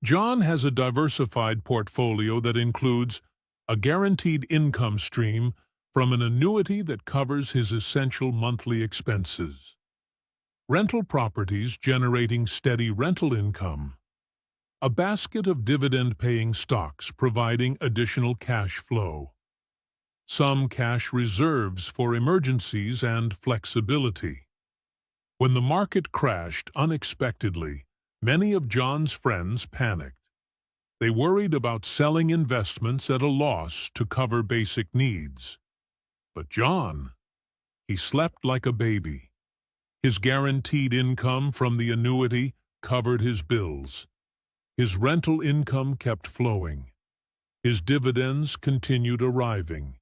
John has a diversified portfolio that includes a guaranteed income stream from an annuity that covers his essential monthly expenses, rental properties generating steady rental income, a basket of dividend-paying stocks providing additional cash flow, some cash reserves for emergencies and flexibility. When the market crashed unexpectedly, many of John's friends panicked. They worried about selling investments at a loss to cover basic needs. But John, he slept like a baby. His guaranteed income from the annuity covered his bills. His rental income kept flowing. His dividends continued arriving.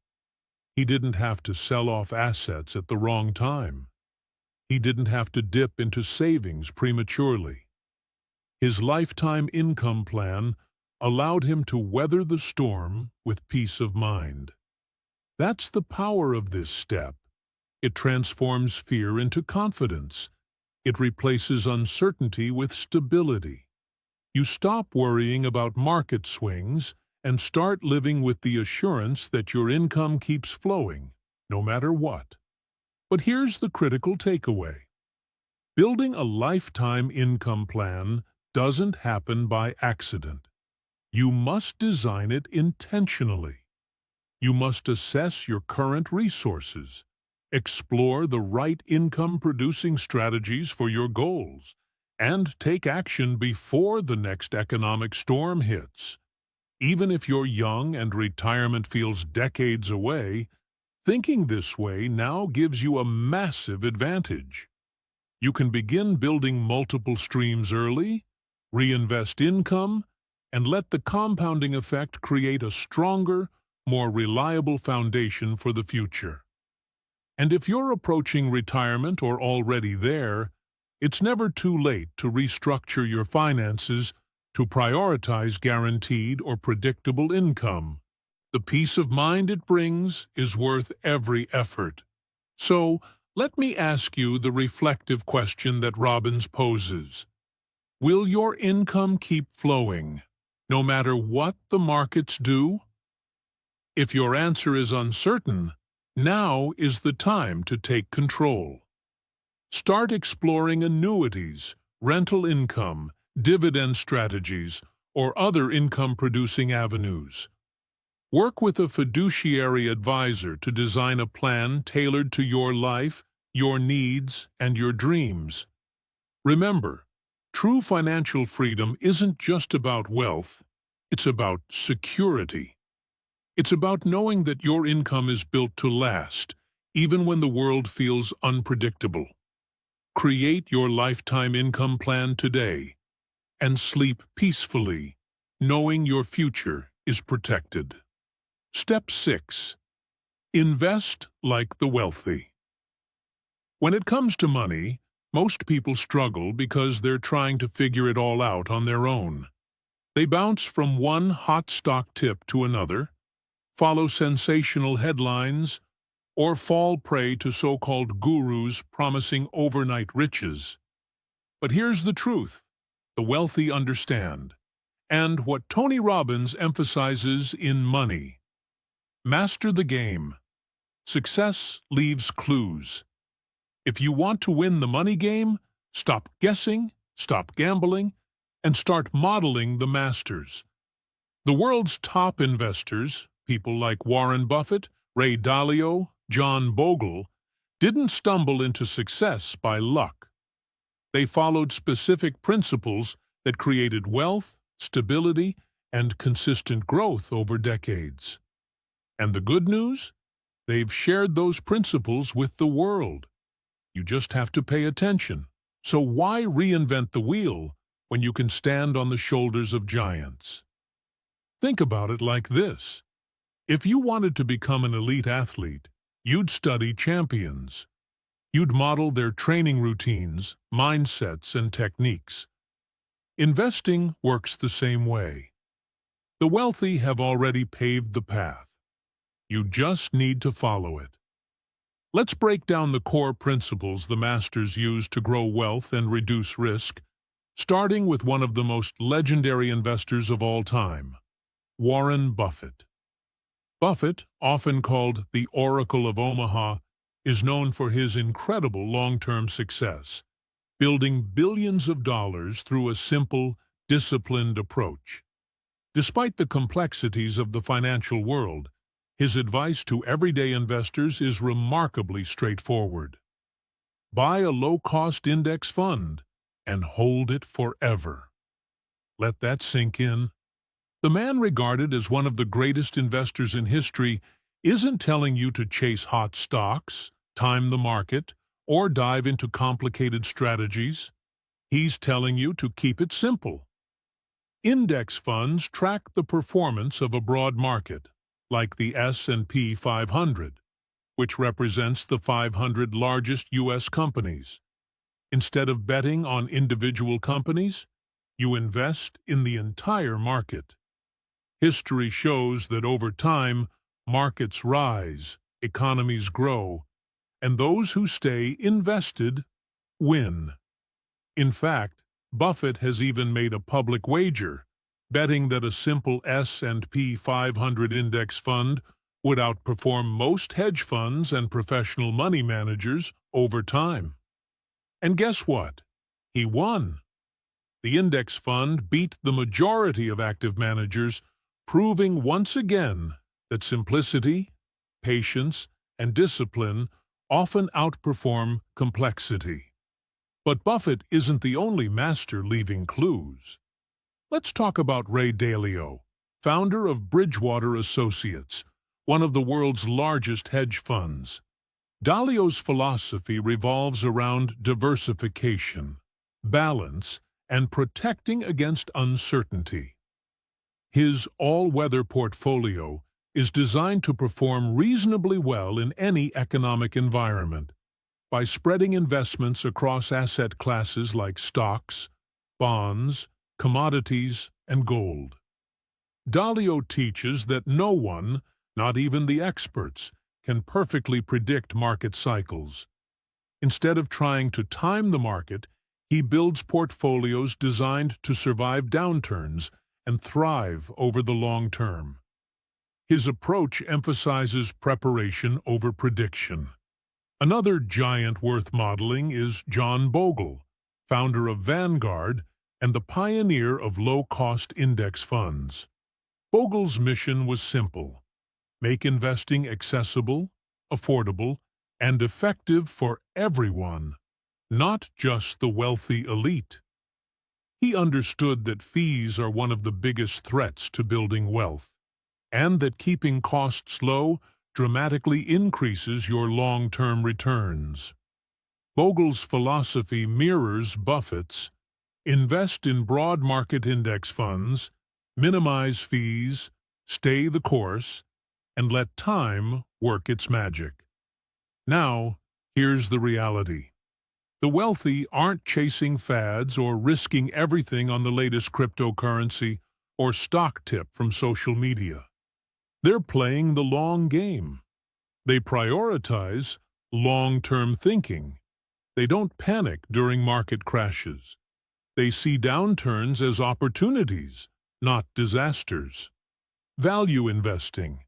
He didn't have to sell off assets at the wrong time. He didn't have to dip into savings prematurely. His lifetime income plan allowed him to weather the storm with peace of mind. That's the power of this step. It transforms fear into confidence. It replaces uncertainty with stability. You stop worrying about market swings and start living with the assurance that your income keeps flowing, no matter what. But here's the critical takeaway. Building a lifetime income plan doesn't happen by accident. You must design it intentionally. You must assess your current resources, explore the right income-producing strategies for your goals, and take action before the next economic storm hits. Even if you're young and retirement feels decades away, thinking this way now gives you a massive advantage. You can begin building multiple streams early, reinvest income, and let the compounding effect create a stronger, more reliable foundation for the future. And if you're approaching retirement or already there, it's never too late to restructure your finances to prioritize guaranteed or predictable income. The peace of mind it brings is worth every effort. So, let me ask you the reflective question that Robbins poses. Will your income keep flowing, no matter what the markets do? If your answer is uncertain, now is the time to take control. Start exploring annuities, rental income, dividend strategies, or other income-producing avenues. Work with a fiduciary advisor to design a plan tailored to your life, your needs, and your dreams. Remember, true financial freedom isn't just about wealth, it's about security. It's about knowing that your income is built to last, even when the world feels unpredictable. Create your lifetime income plan today and sleep peacefully, knowing your future is protected. Step 6. Invest like the wealthy. When it comes to money, most people struggle because they're trying to figure it all out on their own. They bounce from one hot stock tip to another, follow sensational headlines, or fall prey to so-called gurus promising overnight riches. But here's the truth: the wealthy understand, and what Tony Robbins emphasizes in Money. Master the game. Success leaves clues. If you want to win the money game, stop guessing, stop gambling, and start modeling the masters. The world's top investors, people like Warren Buffett, Ray Dalio, John Bogle, didn't stumble into success by luck. They followed specific principles that created wealth, stability, and consistent growth over decades. And the good news? They've shared those principles with the world. You just have to pay attention. So why reinvent the wheel when you can stand on the shoulders of giants? Think about it like this. If you wanted to become an elite athlete, you'd study champions. You'd model their training routines, mindsets, and techniques. Investing works the same way. The wealthy have already paved the path. You just need to follow it. Let's break down the core principles the masters use to grow wealth and reduce risk, starting with one of the most legendary investors of all time, Warren Buffett. Buffett, often called the Oracle of Omaha, is known for his incredible long-term success, building billions of dollars through a simple, disciplined approach. Despite the complexities of the financial world, his advice to everyday investors is remarkably straightforward. Buy a low-cost index fund and hold it forever. Let that sink in. The man regarded as one of the greatest investors in history isn't telling you to chase hot stocks, time the market, or dive into complicated strategies. He's telling you to keep it simple. Index funds track the performance of a broad market, like the S&P 500, which represents the 500 largest U.S. companies. Instead of betting on individual companies, you invest in the entire market. History shows that over time, markets rise, economies grow, and those who stay invested win. In fact, Buffett has even made a public wager, betting that a simple S&P 500 index fund would outperform most hedge funds and professional money managers over time. And guess what? He won. The index fund beat the majority of active managers, proving once again that simplicity, patience, and discipline often outperform complexity. But Buffett isn't the only master leaving clues. Let's talk about Ray Dalio, founder of Bridgewater Associates, one of the world's largest hedge funds. Dalio's philosophy revolves around diversification, balance, and protecting against uncertainty. His all-weather portfolio is designed to perform reasonably well in any economic environment by spreading investments across asset classes like stocks, bonds, commodities, and gold. Dalio teaches that no one, not even the experts, can perfectly predict market cycles. Instead of trying to time the market, he builds portfolios designed to survive downturns and thrive over the long term. His approach emphasizes preparation over prediction. Another giant worth modeling is John Bogle, founder of Vanguard and the pioneer of low-cost index funds. Bogle's mission was simple: make investing accessible, affordable, and effective for everyone, not just the wealthy elite. He understood that fees are one of the biggest threats to building wealth, and that keeping costs low dramatically increases your long-term returns. Bogle's philosophy mirrors Buffett's: invest in broad market index funds, minimize fees, stay the course, and let time work its magic. Now, here's the reality. The wealthy aren't chasing fads or risking everything on the latest cryptocurrency or stock tip from social media. They're playing the long game. They prioritize long-term thinking. They don't panic during market crashes. They see downturns as opportunities, not disasters. Value investing.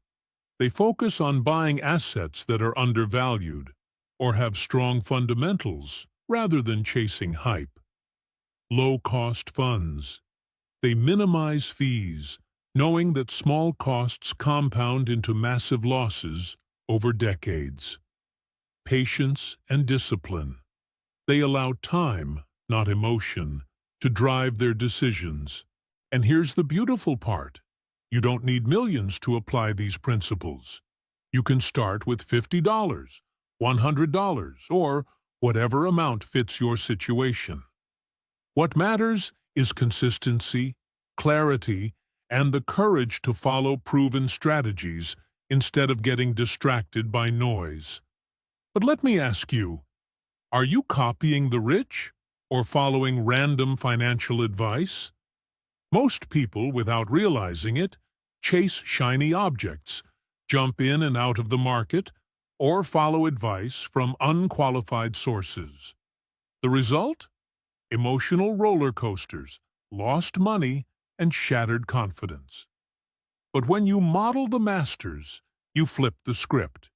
They focus on buying assets that are undervalued or have strong fundamentals rather than chasing hype. Low-cost funds. They minimize fees, knowing that small costs compound into massive losses over decades. Patience and discipline. They allow time, not emotion, to drive their decisions. And here's the beautiful part. You don't need millions to apply these principles. You can start with $50, $100, or whatever amount fits your situation. What matters is consistency, clarity, and the courage to follow proven strategies instead of getting distracted by noise. But let me ask you, are you copying the rich or following random financial advice? Most people, without realizing it, chase shiny objects, jump in and out of the market, or follow advice from unqualified sources. The result? Emotional roller coasters, lost money, and shattered confidence. But when you model the masters, you flip the script.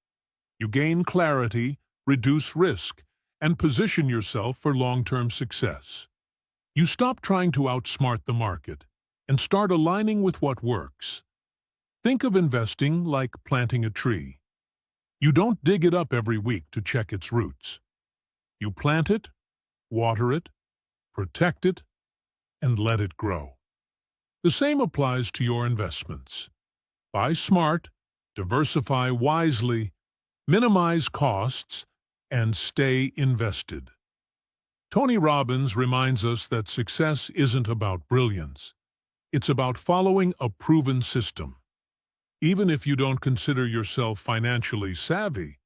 You gain clarity, reduce risk, and position yourself for long-term success. You stop trying to outsmart the market and start aligning with what works. Think of investing like planting a tree. You don't dig it up every week to check its roots. You plant it, water it, protect it, and let it grow. The same applies to your investments. Buy smart, diversify wisely, minimize costs, and stay invested. Tony Robbins reminds us that success isn't about brilliance. It's about following a proven system. Even if you don't consider yourself financially savvy,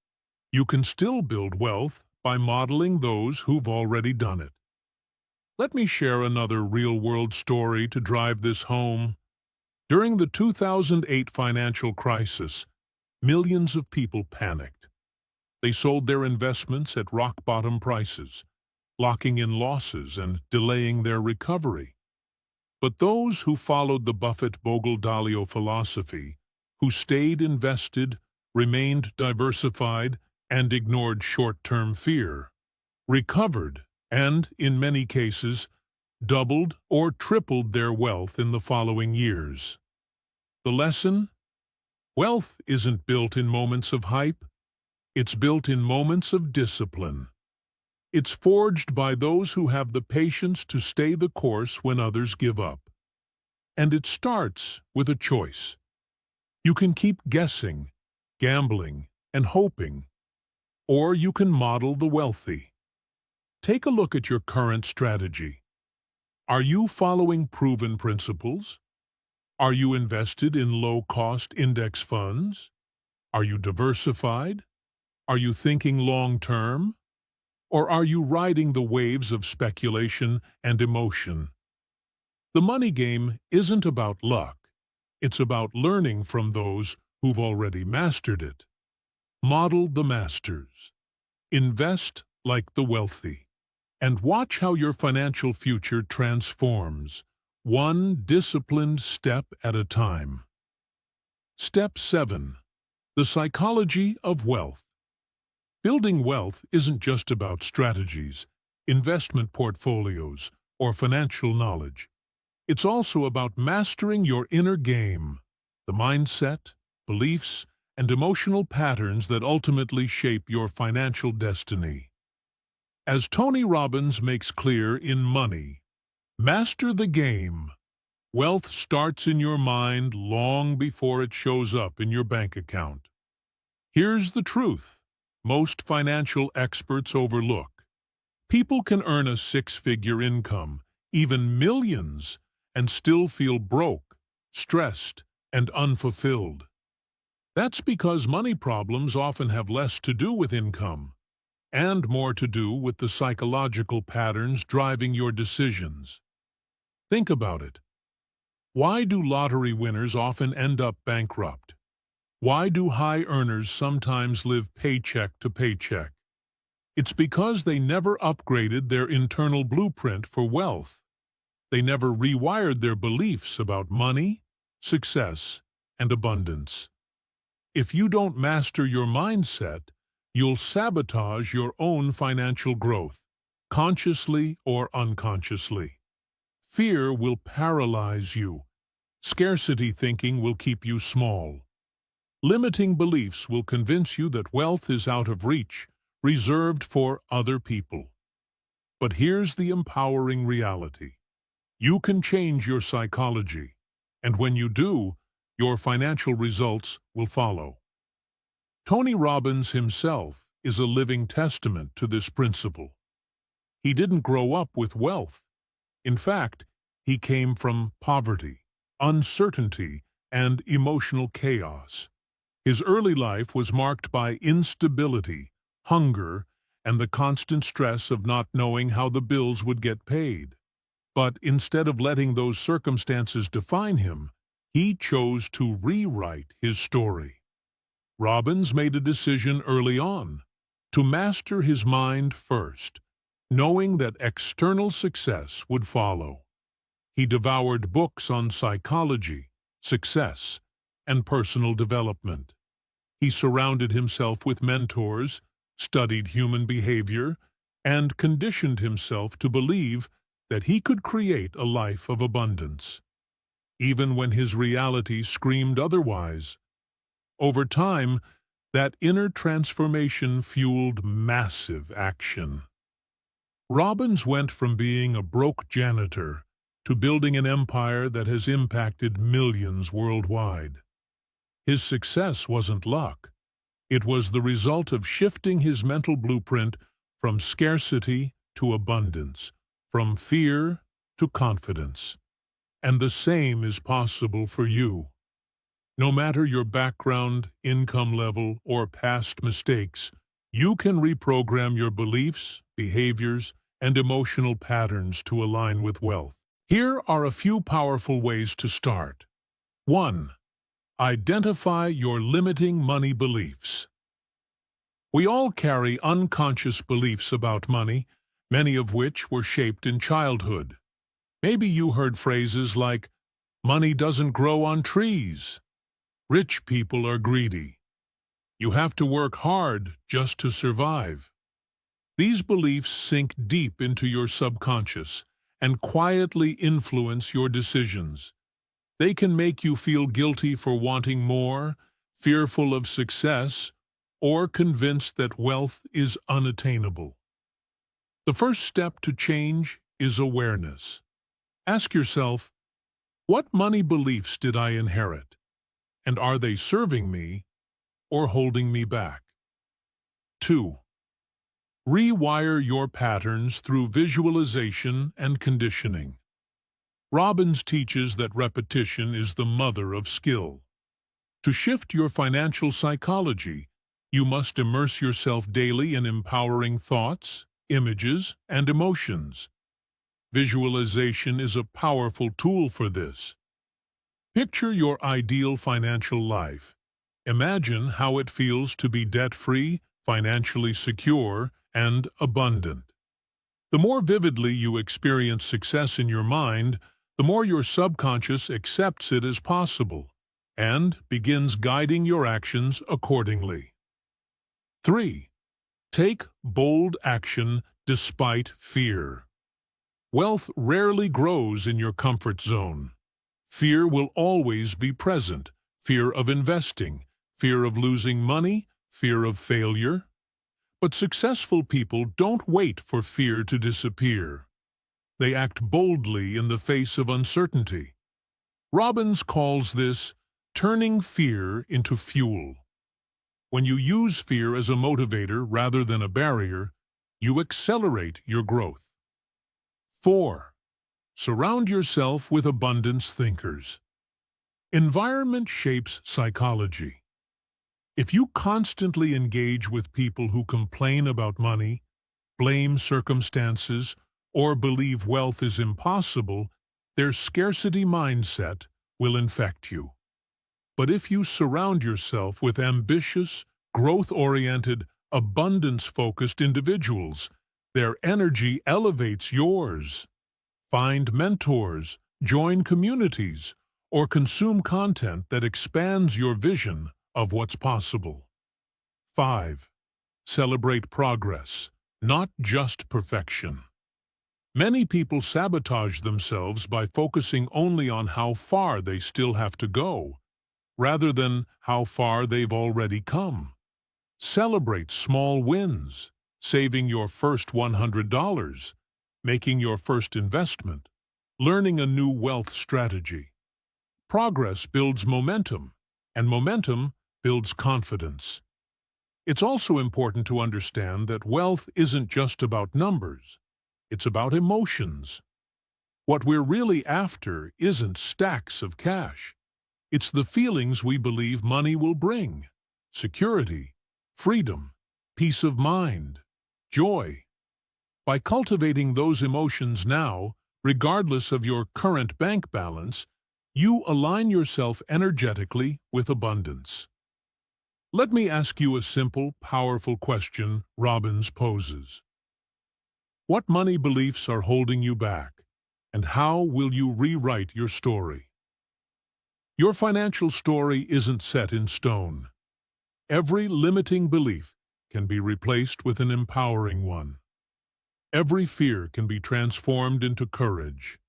you can still build wealth by modeling those who've already done it. Let me share another real-world story to drive this home. During the 2008 financial crisis, millions of people panicked. They sold their investments at rock-bottom prices, locking in losses and delaying their recovery. But those who followed the Buffett-Bogle-Dalio philosophy, who stayed invested, remained diversified, and ignored short-term fear, recovered and, in many cases, doubled or tripled their wealth in the following years. The lesson? Wealth isn't built in moments of hype. It's built in moments of discipline. It's forged by those who have the patience to stay the course when others give up. And it starts with a choice. You can keep guessing, gambling, and hoping, or you can model the wealthy. Take a look at your current strategy. Are you following proven principles? Are you invested in low-cost index funds? Are you diversified? Are you thinking long-term? Or are you riding the waves of speculation and emotion? The money game isn't about luck. It's about learning from those who've already mastered it. Model the masters. Invest like the wealthy. And watch how your financial future transforms, one disciplined step at a time. Step 7. The psychology of wealth. Building wealth isn't just about strategies, investment portfolios, or financial knowledge. It's also about mastering your inner game, the mindset, beliefs, and emotional patterns that ultimately shape your financial destiny. As Tony Robbins makes clear in Money, master the game. Wealth starts in your mind long before it shows up in your bank account. Here's the truth most financial experts overlook. People can earn a six-figure income, even millions, and still feel broke, stressed, and unfulfilled. That's because money problems often have less to do with income and more to do with the psychological patterns driving your decisions. Think about it. Why do lottery winners often end up bankrupt? Why do high earners sometimes live paycheck to paycheck? It's because they never upgraded their internal blueprint for wealth. They never rewired their beliefs about money, success, and abundance. If you don't master your mindset, you'll sabotage your own financial growth, consciously or unconsciously. Fear will paralyze you. Scarcity thinking will keep you small. Limiting beliefs will convince you that wealth is out of reach, reserved for other people. But here's the empowering reality. You can change your psychology, and when you do, your financial results will follow. Tony Robbins himself is a living testament to this principle. He didn't grow up with wealth. In fact, he came from poverty, uncertainty, and emotional chaos. His early life was marked by instability, hunger, and the constant stress of not knowing how the bills would get paid. But instead of letting those circumstances define him, he chose to rewrite his story. Robbins made a decision early on to master his mind first, knowing that external success would follow. He devoured books on psychology, success, and personal development. He surrounded himself with mentors, studied human behavior, and conditioned himself to believe that he could create a life of abundance, even when his reality screamed otherwise. Over time, that inner transformation fueled massive action. Robbins went from being a broke janitor to building an empire that has impacted millions worldwide. His success wasn't luck. It was the result of shifting his mental blueprint from scarcity to abundance, from fear to confidence. And the same is possible for you. No matter your background, income level, or past mistakes, you can reprogram your beliefs, behaviors, and emotional patterns to align with wealth. Here are a few powerful ways to start. 1. Identify your limiting money beliefs. We all carry unconscious beliefs about money, many of which were shaped in childhood. Maybe you heard phrases like, "Money doesn't grow on trees," "Rich people are greedy," "You have to work hard just to survive." These beliefs sink deep into your subconscious and quietly influence your decisions. They can make you feel guilty for wanting more, fearful of success, or convinced that wealth is unattainable. The first step to change is awareness. Ask yourself, what money beliefs did I inherit? And are they serving me or holding me back? 2. Rewire your patterns through visualization and conditioning. Robbins teaches that repetition is the mother of skill. To shift your financial psychology, you must immerse yourself daily in empowering thoughts, images, and emotions. Visualization is a powerful tool for this. Picture your ideal financial life. Imagine how it feels to be debt-free, financially secure, and abundant. The more vividly you experience success in your mind, the more your subconscious accepts it as possible and begins guiding your actions accordingly. 3. Take bold action despite fear. Wealth rarely grows in your comfort zone. Fear will always be present. Fear of investing, fear of losing money, fear of failure. But successful people don't wait for fear to disappear. They act boldly in the face of uncertainty. Robbins calls this turning fear into fuel. When you use fear as a motivator rather than a barrier, you accelerate your growth. 4. Surround yourself with abundance thinkers. Environment shapes psychology. If you constantly engage with people who complain about money, blame circumstances, or believe wealth is impossible, their scarcity mindset will infect you. But if you surround yourself with ambitious, growth-oriented, abundance-focused individuals, their energy elevates yours. Find mentors, join communities, or consume content that expands your vision of what's possible. 5. Celebrate progress, not just perfection. Many people sabotage themselves by focusing only on how far they still have to go, rather than how far they've already come. Celebrate small wins, saving your first $100, making your first investment, learning a new wealth strategy. Progress builds momentum, and momentum builds confidence. It's also important to understand that wealth isn't just about numbers. It's about emotions. What we're really after isn't stacks of cash. It's the feelings we believe money will bring: security, freedom, peace of mind, joy. By cultivating those emotions now, regardless of your current bank balance, you align yourself energetically with abundance. Let me ask you a simple, powerful question Robbins poses. What money beliefs are holding you back, and how will you rewrite your story? Your financial story isn't set in stone. Every limiting belief can be replaced with an empowering one. Every fear can be transformed into courage.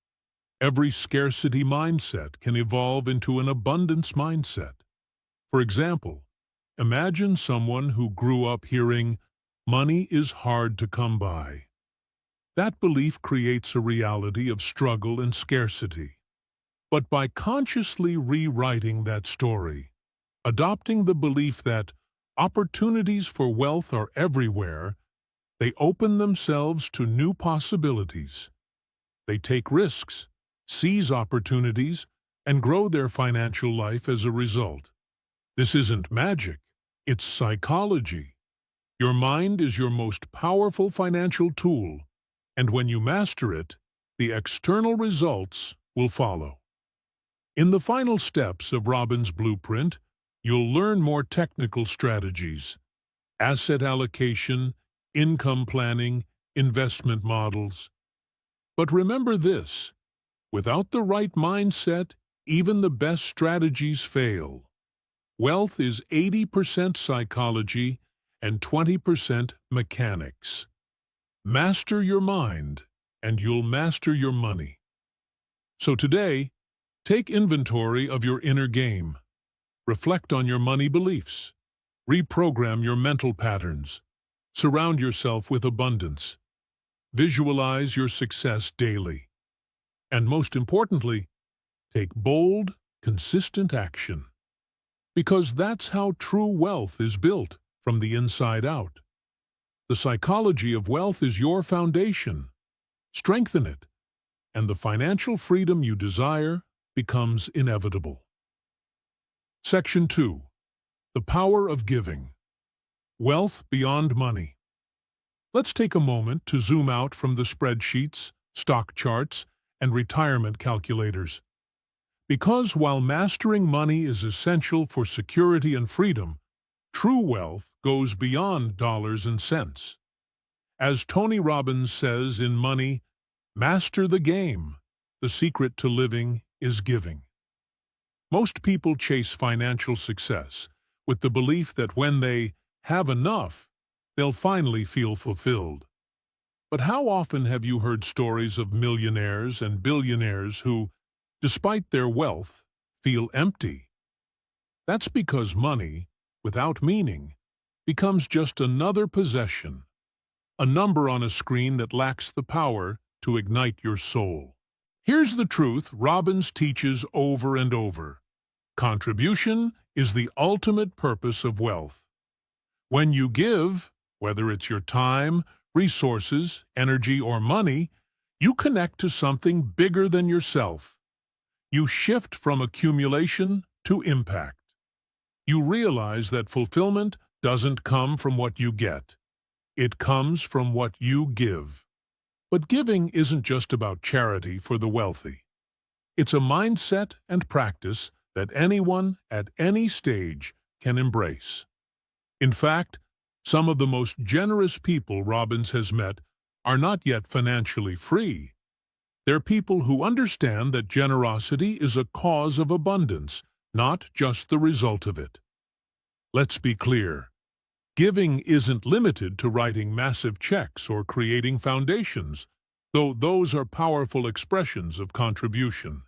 Every scarcity mindset can evolve into an abundance mindset. For example, imagine someone who grew up hearing, "Money is hard to come by." That belief creates a reality of struggle and scarcity. But by consciously rewriting that story, adopting the belief that opportunities for wealth are everywhere, they open themselves to new possibilities. They take risks, seize opportunities, and grow their financial life as a result. This isn't magic, it's psychology. Your mind is your most powerful financial tool, and when you master it, the external results will follow. In the final steps of Robbins' blueprint, you'll learn more technical strategies: asset allocation, income planning, investment models. But remember this: without the right mindset, even the best strategies fail. Wealth is 80% psychology and 20% mechanics. Master your mind, and you'll master your money. So today, take inventory of your inner game. Reflect on your money beliefs. Reprogram your mental patterns. Surround yourself with abundance. Visualize your success daily. And most importantly, take bold, consistent action. Because that's how true wealth is built, from the inside out. The psychology of wealth is your foundation. Strengthen it, and the financial freedom you desire becomes inevitable. Section 2. The Power of Giving. Wealth Beyond Money. Let's take a moment to zoom out from the spreadsheets, stock charts, and retirement calculators. Because while mastering money is essential for security and freedom, true wealth goes beyond dollars and cents. As Tony Robbins says in Money, "Master the game. The secret to living is giving." Most people chase financial success with the belief that when they have enough, they'll finally feel fulfilled. But how often have you heard stories of millionaires and billionaires who, despite their wealth, feel empty? That's because money, without meaning, becomes just another possession, a number on a screen that lacks the power to ignite your soul. Here's the truth Robbins teaches over and over. Contribution is the ultimate purpose of wealth. When you give, whether it's your time, resources, energy, or money, you connect to something bigger than yourself. You shift from accumulation to impact. You realize that fulfillment doesn't come from what you get. It comes from what you give. But giving isn't just about charity for the wealthy. It's a mindset and practice that anyone at any stage can embrace. In fact, some of the most generous people Robbins has met are not yet financially free. They're people who understand that generosity is a cause of abundance, not just the result of it. Let's be clear. Giving isn't limited to writing massive checks or creating foundations, though those are powerful expressions of contribution.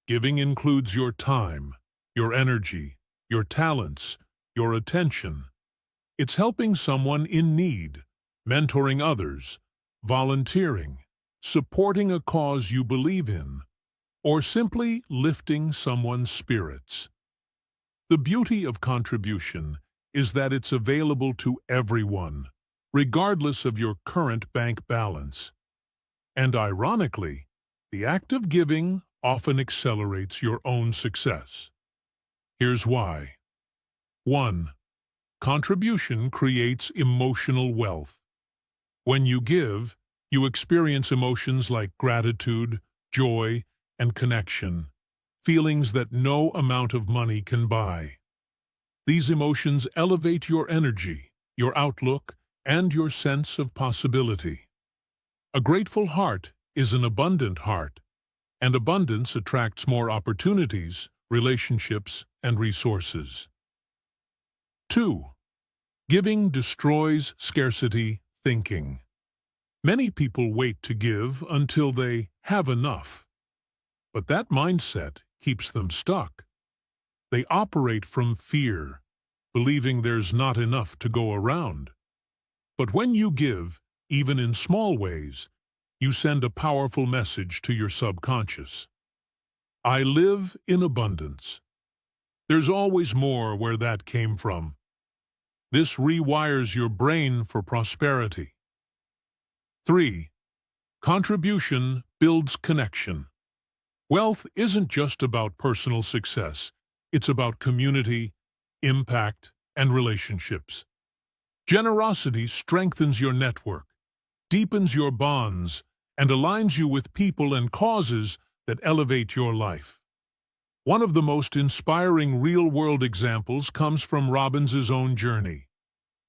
Giving includes your time, your energy, your talents, your attention. It's helping someone in need, mentoring others, volunteering, supporting a cause you believe in, or simply lifting someone's spirits. The beauty of contribution is that it's available to everyone, regardless of your current bank balance. And ironically, the act of giving often accelerates your own success. Here's why. 1. Contribution creates emotional wealth. When you give, you experience emotions like gratitude, joy, and connection, feelings that no amount of money can buy. These emotions elevate your energy, your outlook, and your sense of possibility. A grateful heart is an abundant heart, and abundance attracts more opportunities, relationships, and resources. 2. Giving destroys scarcity thinking. Many people wait to give until they have enough. But that mindset keeps them stuck. They operate from fear, believing there's not enough to go around. But when you give, even in small ways, you send a powerful message to your subconscious. I live in abundance. There's always more where that came from. This rewires your brain for prosperity. 3. Contribution builds connection. Wealth isn't just about personal success. It's about community, impact, and relationships. Generosity strengthens your network, deepens your bonds, and aligns you with people and causes that elevate your life. One of the most inspiring real-world examples comes from Robbins' own journey.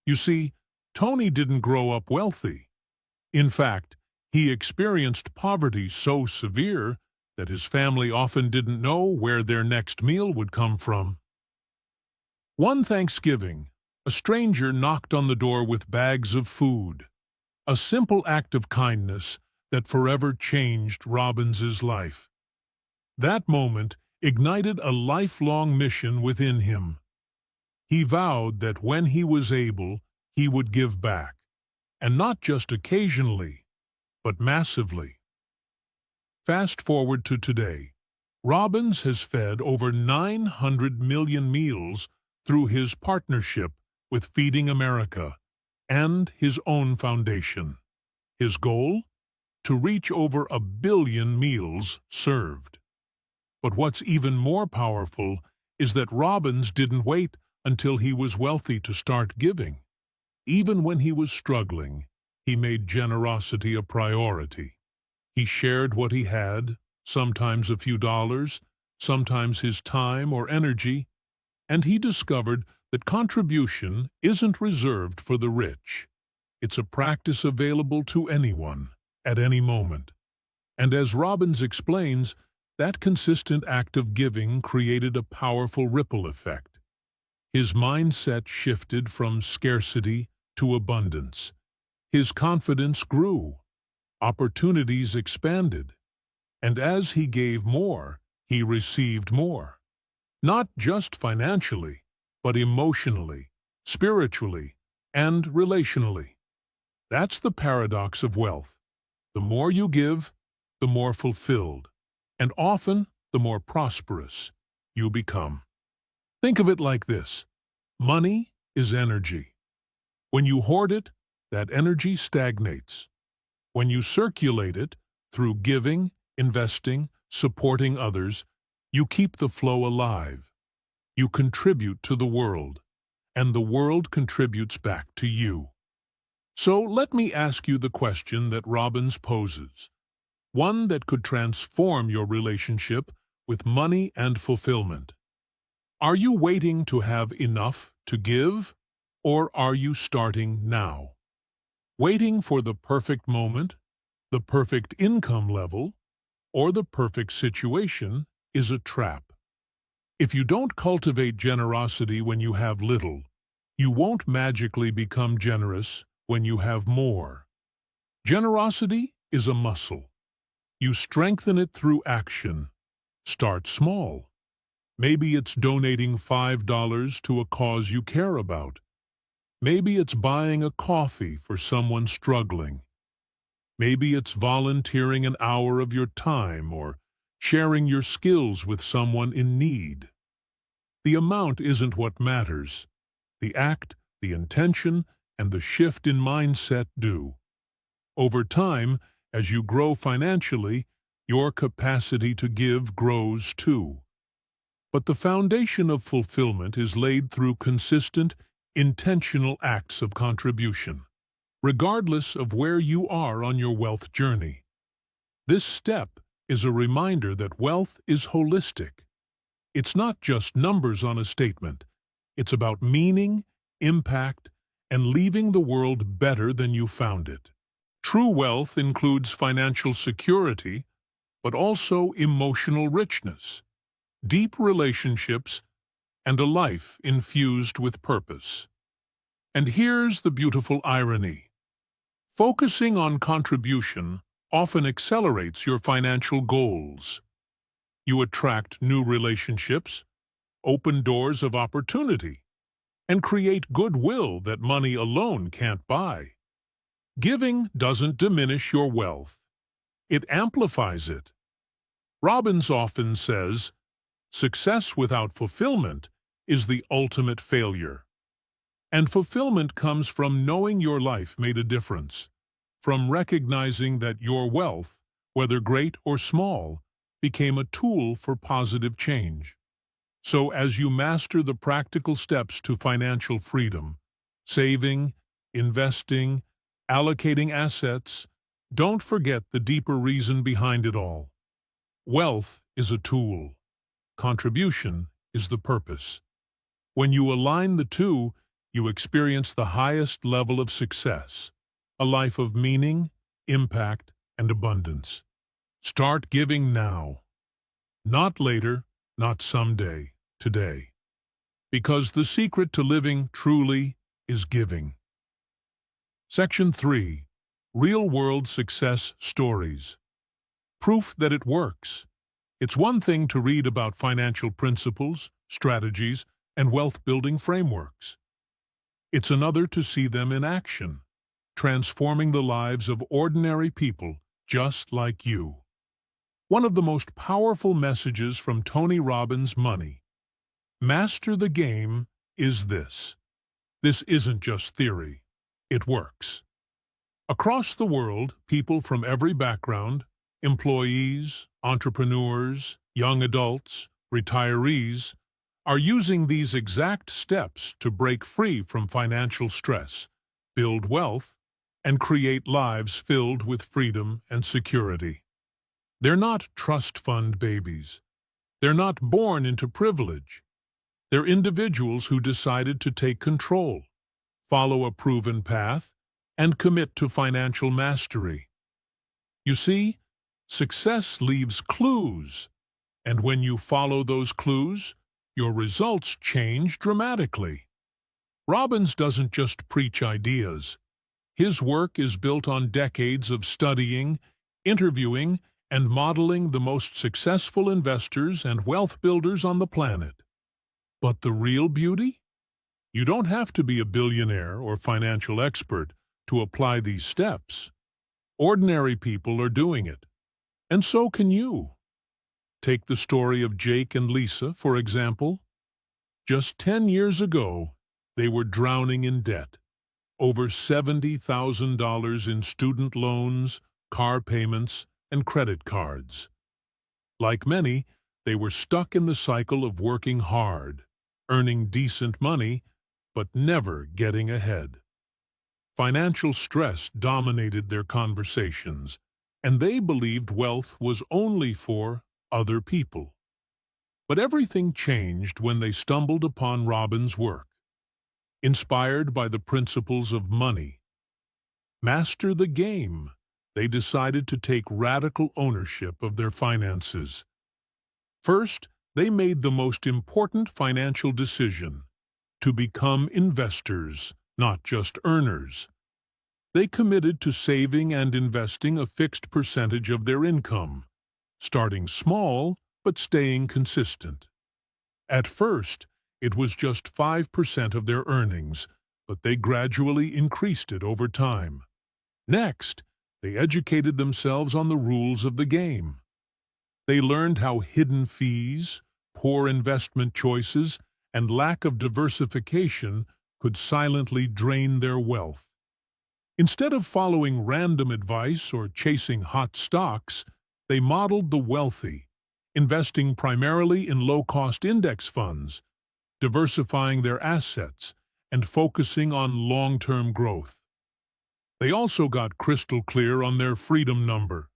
You see, Tony didn't grow up wealthy. In fact, he experienced poverty so severe that his family often didn't know where their next meal would come from. One Thanksgiving, a stranger knocked on the door with bags of food, a simple act of kindness that forever changed Robbins' life. That moment ignited a lifelong mission within him. He vowed that when he was able, he would give back, and not just occasionally, but massively. Fast forward to today. Robbins has fed over 900 million meals through his partnership with Feeding America and his own foundation. His goal? to reach over 1 billion meals served. But what's even more powerful is that Robbins didn't wait until he was wealthy to start giving. Even when he was struggling, he made generosity a priority. He shared what he had, sometimes a few dollars, sometimes his time or energy, and he discovered that contribution isn't reserved for the rich. It's a practice available to anyone, at any moment. And as Robbins explains, that consistent act of giving created a powerful ripple effect. His mindset shifted from scarcity to abundance. His confidence grew. Opportunities expanded. And as he gave more, he received more. Not just financially, but emotionally, spiritually, and relationally. That's the paradox of wealth. The more you give, the more fulfilled, and often the more prosperous you become. Think of it like this. Money is energy. When you hoard it, that energy stagnates. When you circulate it through giving, investing, supporting others, you keep the flow alive. You contribute to the world, and the world contributes back to you. So let me ask you the question that Robbins poses, one that could transform your relationship with money and fulfillment. Are you waiting to have enough to give, or are you starting now? Waiting for the perfect moment, the perfect income level, or the perfect situation is a trap. If you don't cultivate generosity when you have little, you won't magically become generous when you have more. Generosity is a muscle. You strengthen it through action. Start small. Maybe it's donating $5 to a cause you care about. Maybe it's buying a coffee for someone struggling. Maybe it's volunteering an hour of your time or sharing your skills with someone in need. The amount isn't what matters. The act, the intention, and the shift in mindset do. Over time, as you grow financially, your capacity to give grows too. But the foundation of fulfillment is laid through consistent, intentional acts of contribution, regardless of where you are on your wealth journey. This step is a reminder that wealth is holistic. It's not just numbers on a statement. It's about meaning, impact, and leaving the world better than you found it. True wealth includes financial security, but also emotional richness, deep relationships, and a life infused with purpose. And here's the beautiful irony. Focusing on contribution often accelerates your financial goals. You attract new relationships, open doors of opportunity, and create goodwill that money alone can't buy. Giving doesn't diminish your wealth. It amplifies it. Robbins often says, "Success without fulfillment is the ultimate failure." And fulfillment comes from knowing your life made a difference, from recognizing that your wealth, whether great or small, became a tool for positive change. So as you master the practical steps to financial freedom, saving, investing, allocating assets, don't forget the deeper reason behind it all. Wealth is a tool. Contribution is the purpose. When you align the two, you experience the highest level of success, a life of meaning, impact, and abundance. Start giving now. Not later, not someday, today. Because the secret to living truly is giving. Section 3. Real-world success stories. Proof that it works. It's one thing to read about financial principles, strategies, and wealth-building frameworks. It's another to see them in action, transforming the lives of ordinary people just like you. One of the most powerful messages from Tony Robbins' Money, Master the Game, is this. This isn't just theory. It works. Across the world, people from every background, employees, entrepreneurs, young adults, retirees, are using these exact steps to break free from financial stress, build wealth, and create lives filled with freedom and security. They're not trust fund babies. They're not born into privilege. They're individuals who decided to take control, follow a proven path, and commit to financial mastery. You see, success leaves clues, and when you follow those clues, your results change dramatically. Robbins doesn't just preach ideas. His work is built on decades of studying, interviewing, and modeling the most successful investors and wealth builders on the planet. But the real beauty? You don't have to be a billionaire or financial expert to apply these steps. Ordinary people are doing it, and so can you. Take the story of Jake and Lisa, for example. Just 10 years ago, they were drowning in debt. Over $70,000 in student loans, car payments, and credit cards. Like many, they were stuck in the cycle of working hard, earning decent money, but never getting ahead. Financial stress dominated their conversations, and they believed wealth was only for other people. But everything changed when they stumbled upon Robbins' work. Inspired by the principles of money, master the game, they decided to take radical ownership of their finances. First, they made the most important financial decision: to become investors, not just earners. They committed to saving and investing a fixed percentage of their income, starting small but staying consistent. At first, it was just 5% of their earnings, but they gradually increased it over time. Next, they educated themselves on the rules of the game. They learned how hidden fees, poor investment choices, and lack of diversification could silently drain their wealth. Instead of following random advice or chasing hot stocks, they modeled the wealthy, investing primarily in low-cost index funds, diversifying their assets, and focusing on long-term growth. They also got crystal clear on their freedom number,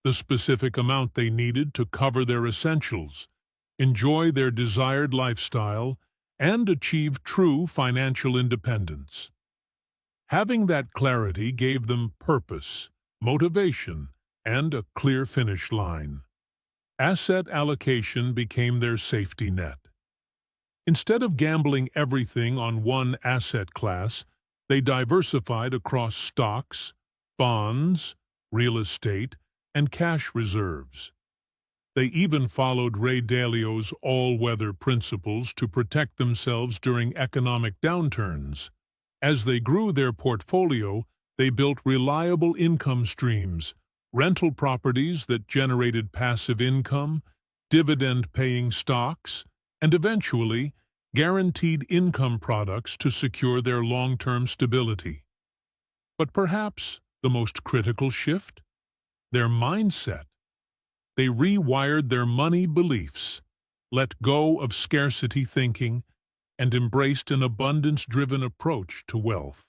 the specific amount they needed to cover their essentials, enjoy their desired lifestyle, and achieve true financial independence. Having that clarity gave them purpose, motivation, and a clear finish line. Asset allocation became their safety net. Instead of gambling everything on one asset class, they diversified across stocks, bonds, real estate, and cash reserves. They even followed Ray Dalio's all-weather principles to protect themselves during economic downturns. As they grew their portfolio, they built reliable income streams, rental properties that generated passive income, dividend-paying stocks, and eventually, guaranteed income products to secure their long-term stability. But perhaps the most critical shift? Their mindset. They rewired their money beliefs, let go of scarcity thinking, and embraced an abundance-driven approach to wealth.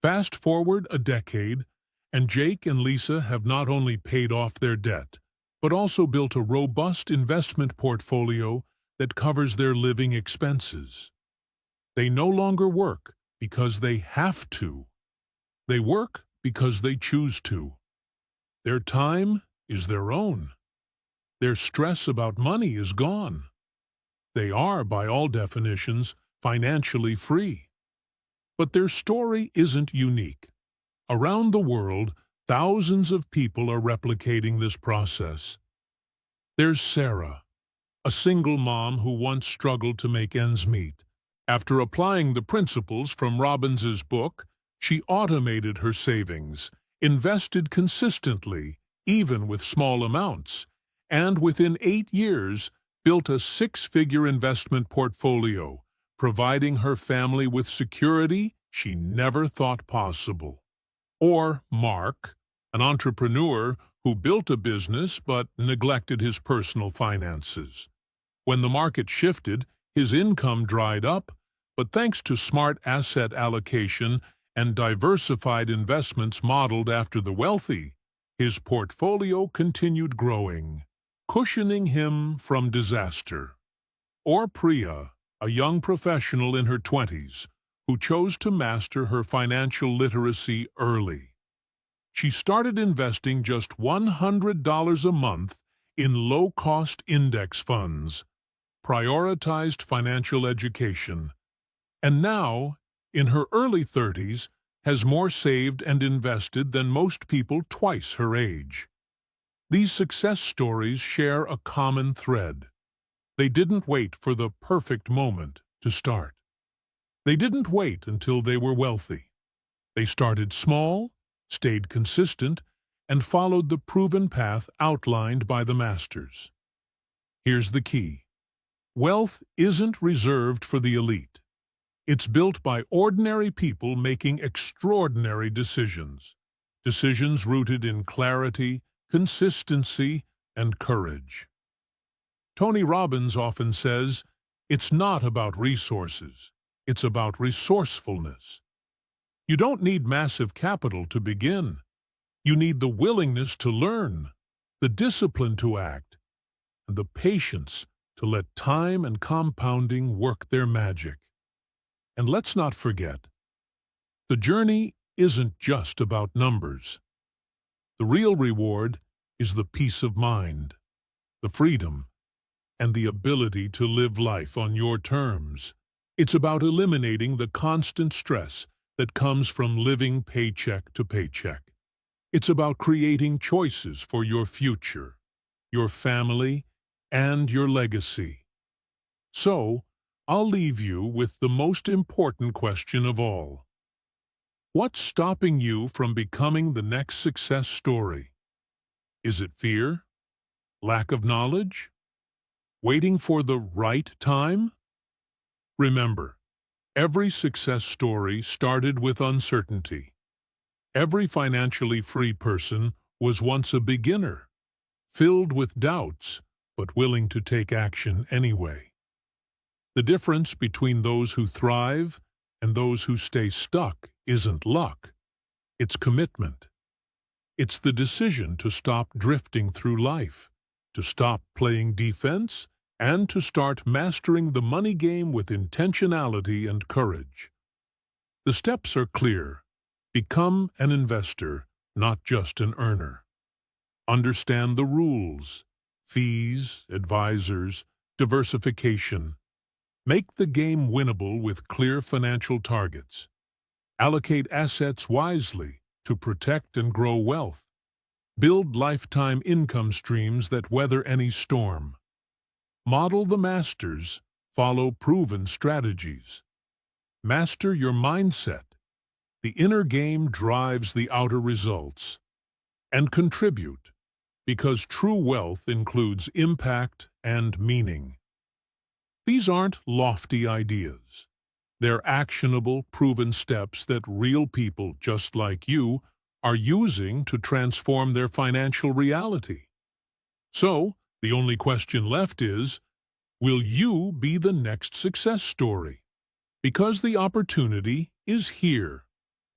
Fast forward a decade, and Jake and Lisa have not only paid off their debt, but also built a robust investment portfolio that covers their living expenses. They no longer work because they have to. They work because they choose to. Their time is their own. Their stress about money is gone. They are, by all definitions, financially free. But their story isn't unique. Around the world, thousands of people are replicating this process. There's Sarah, a single mom who once struggled to make ends meet. After applying the principles from Robbins's book, she automated her savings, invested consistently, even with small amounts, and within 8 years built a 6-figure investment portfolio, providing her family with security she never thought possible. Or Mark, an entrepreneur who built a business but neglected his personal finances. When the market shifted, his income dried up, but thanks to smart asset allocation and diversified investments modeled after the wealthy, his portfolio continued growing, cushioning him from disaster. Or Priya, a young professional in her 20s, who chose to master her financial literacy early. She started investing just $100 a month in low-cost index funds, prioritized financial education, and now, in her early 30s, has more saved and invested than most people twice her age. These success stories share a common thread. They didn't wait for the perfect moment to start. They didn't wait until they were wealthy. They started small, stayed consistent, and followed the proven path outlined by the masters. Here's the key. Wealth isn't reserved for the elite. It's built by ordinary people making extraordinary decisions. Decisions rooted in clarity, consistency, and courage. Tony Robbins often says, "It's not about resources, it's about resourcefulness." You don't need massive capital to begin. You need the willingness to learn, the discipline to act, and the patience to let time and compounding work their magic. And let's not forget, the journey isn't just about numbers. The real reward is the peace of mind, the freedom, and the ability to live life on your terms. It's about eliminating the constant stress that comes from living paycheck to paycheck. It's about creating choices for your future, your family, and your legacy. So, I'll leave you with the most important question of all. What's stopping you from becoming the next success story? Is it fear? Lack of knowledge? Waiting for the right time? Remember, every success story started with uncertainty. Every financially free person was once a beginner, filled with doubts, but willing to take action anyway. The difference between those who thrive and those who stay stuck isn't luck. It's commitment. It's the decision to stop drifting through life, to stop playing defense, and to start mastering the money game with intentionality and courage. The steps are clear. Become an investor, not just an earner. Understand the rules, fees, advisors, diversification. Make the game winnable with clear financial targets. Allocate assets wisely to protect and grow wealth. Build lifetime income streams that weather any storm. Model the masters, follow proven strategies. Master your mindset. The inner game drives the outer results. And contribute, because true wealth includes impact and meaning. These aren't lofty ideas. They're actionable, proven steps that real people just like you are using to transform their financial reality. So, the only question left is, will you be the next success story? Because the opportunity is here.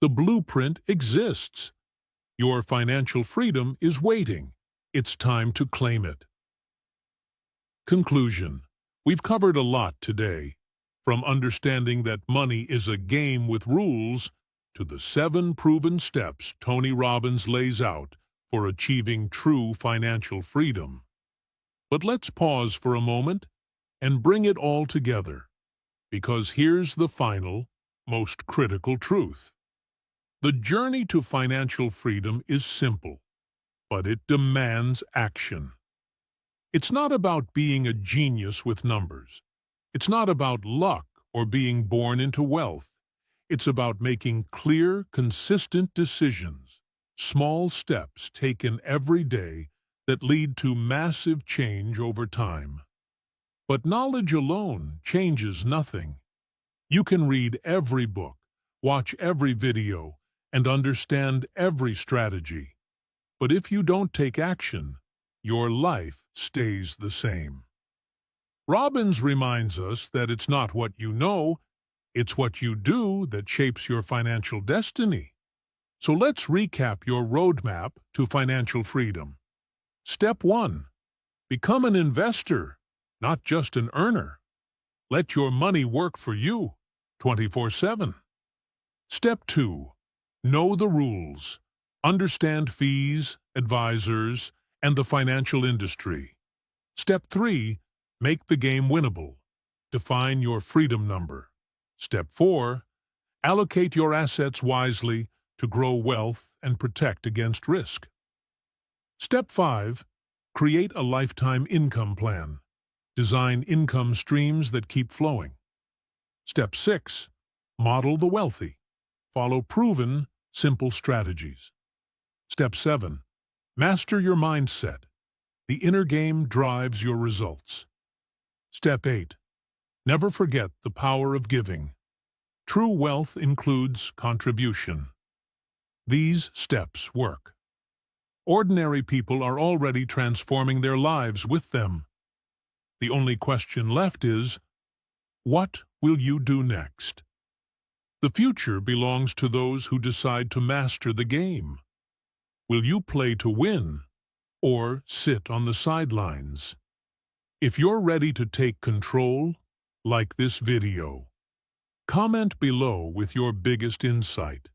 The blueprint exists. Your financial freedom is waiting. It's time to claim it. Conclusion. We've covered a lot today, from understanding that money is a game with rules to the 7 proven steps Tony Robbins lays out for achieving true financial freedom. But let's pause for a moment and bring it all together, because here's the final, most critical truth. The journey to financial freedom is simple, but it demands action. It's not about being a genius with numbers. It's not about luck or being born into wealth. It's about making clear, consistent decisions, small steps taken every day that lead to massive change over time. But knowledge alone changes nothing. You can read every book, watch every video, and understand every strategy. But if you don't take action, your life stays the same. Robbins reminds us that it's not what you know, it's what you do that shapes your financial destiny. So let's recap your roadmap to financial freedom. Step 1. Become an investor, not just an earner. Let your money work for you 24/7. Step 2. Know the rules. Understand fees, advisors, and the financial industry. Step 3. Make the game winnable. Define your freedom number. Step 4. Allocate your assets wisely to grow wealth and protect against risk. Step 5. Create a lifetime income plan. Design income streams that keep flowing. Step 6. Model the wealthy. Follow proven, simple strategies. Step 7. Master your mindset. The inner game drives your results. Step 8. Never forget the power of giving. True wealth includes contribution. These steps work. Ordinary people are already transforming their lives with them. The only question left is, what will you do next? The future belongs to those who decide to master the game. Will you play to win or sit on the sidelines? If you're ready to take control, like this video. Comment below with your biggest insight.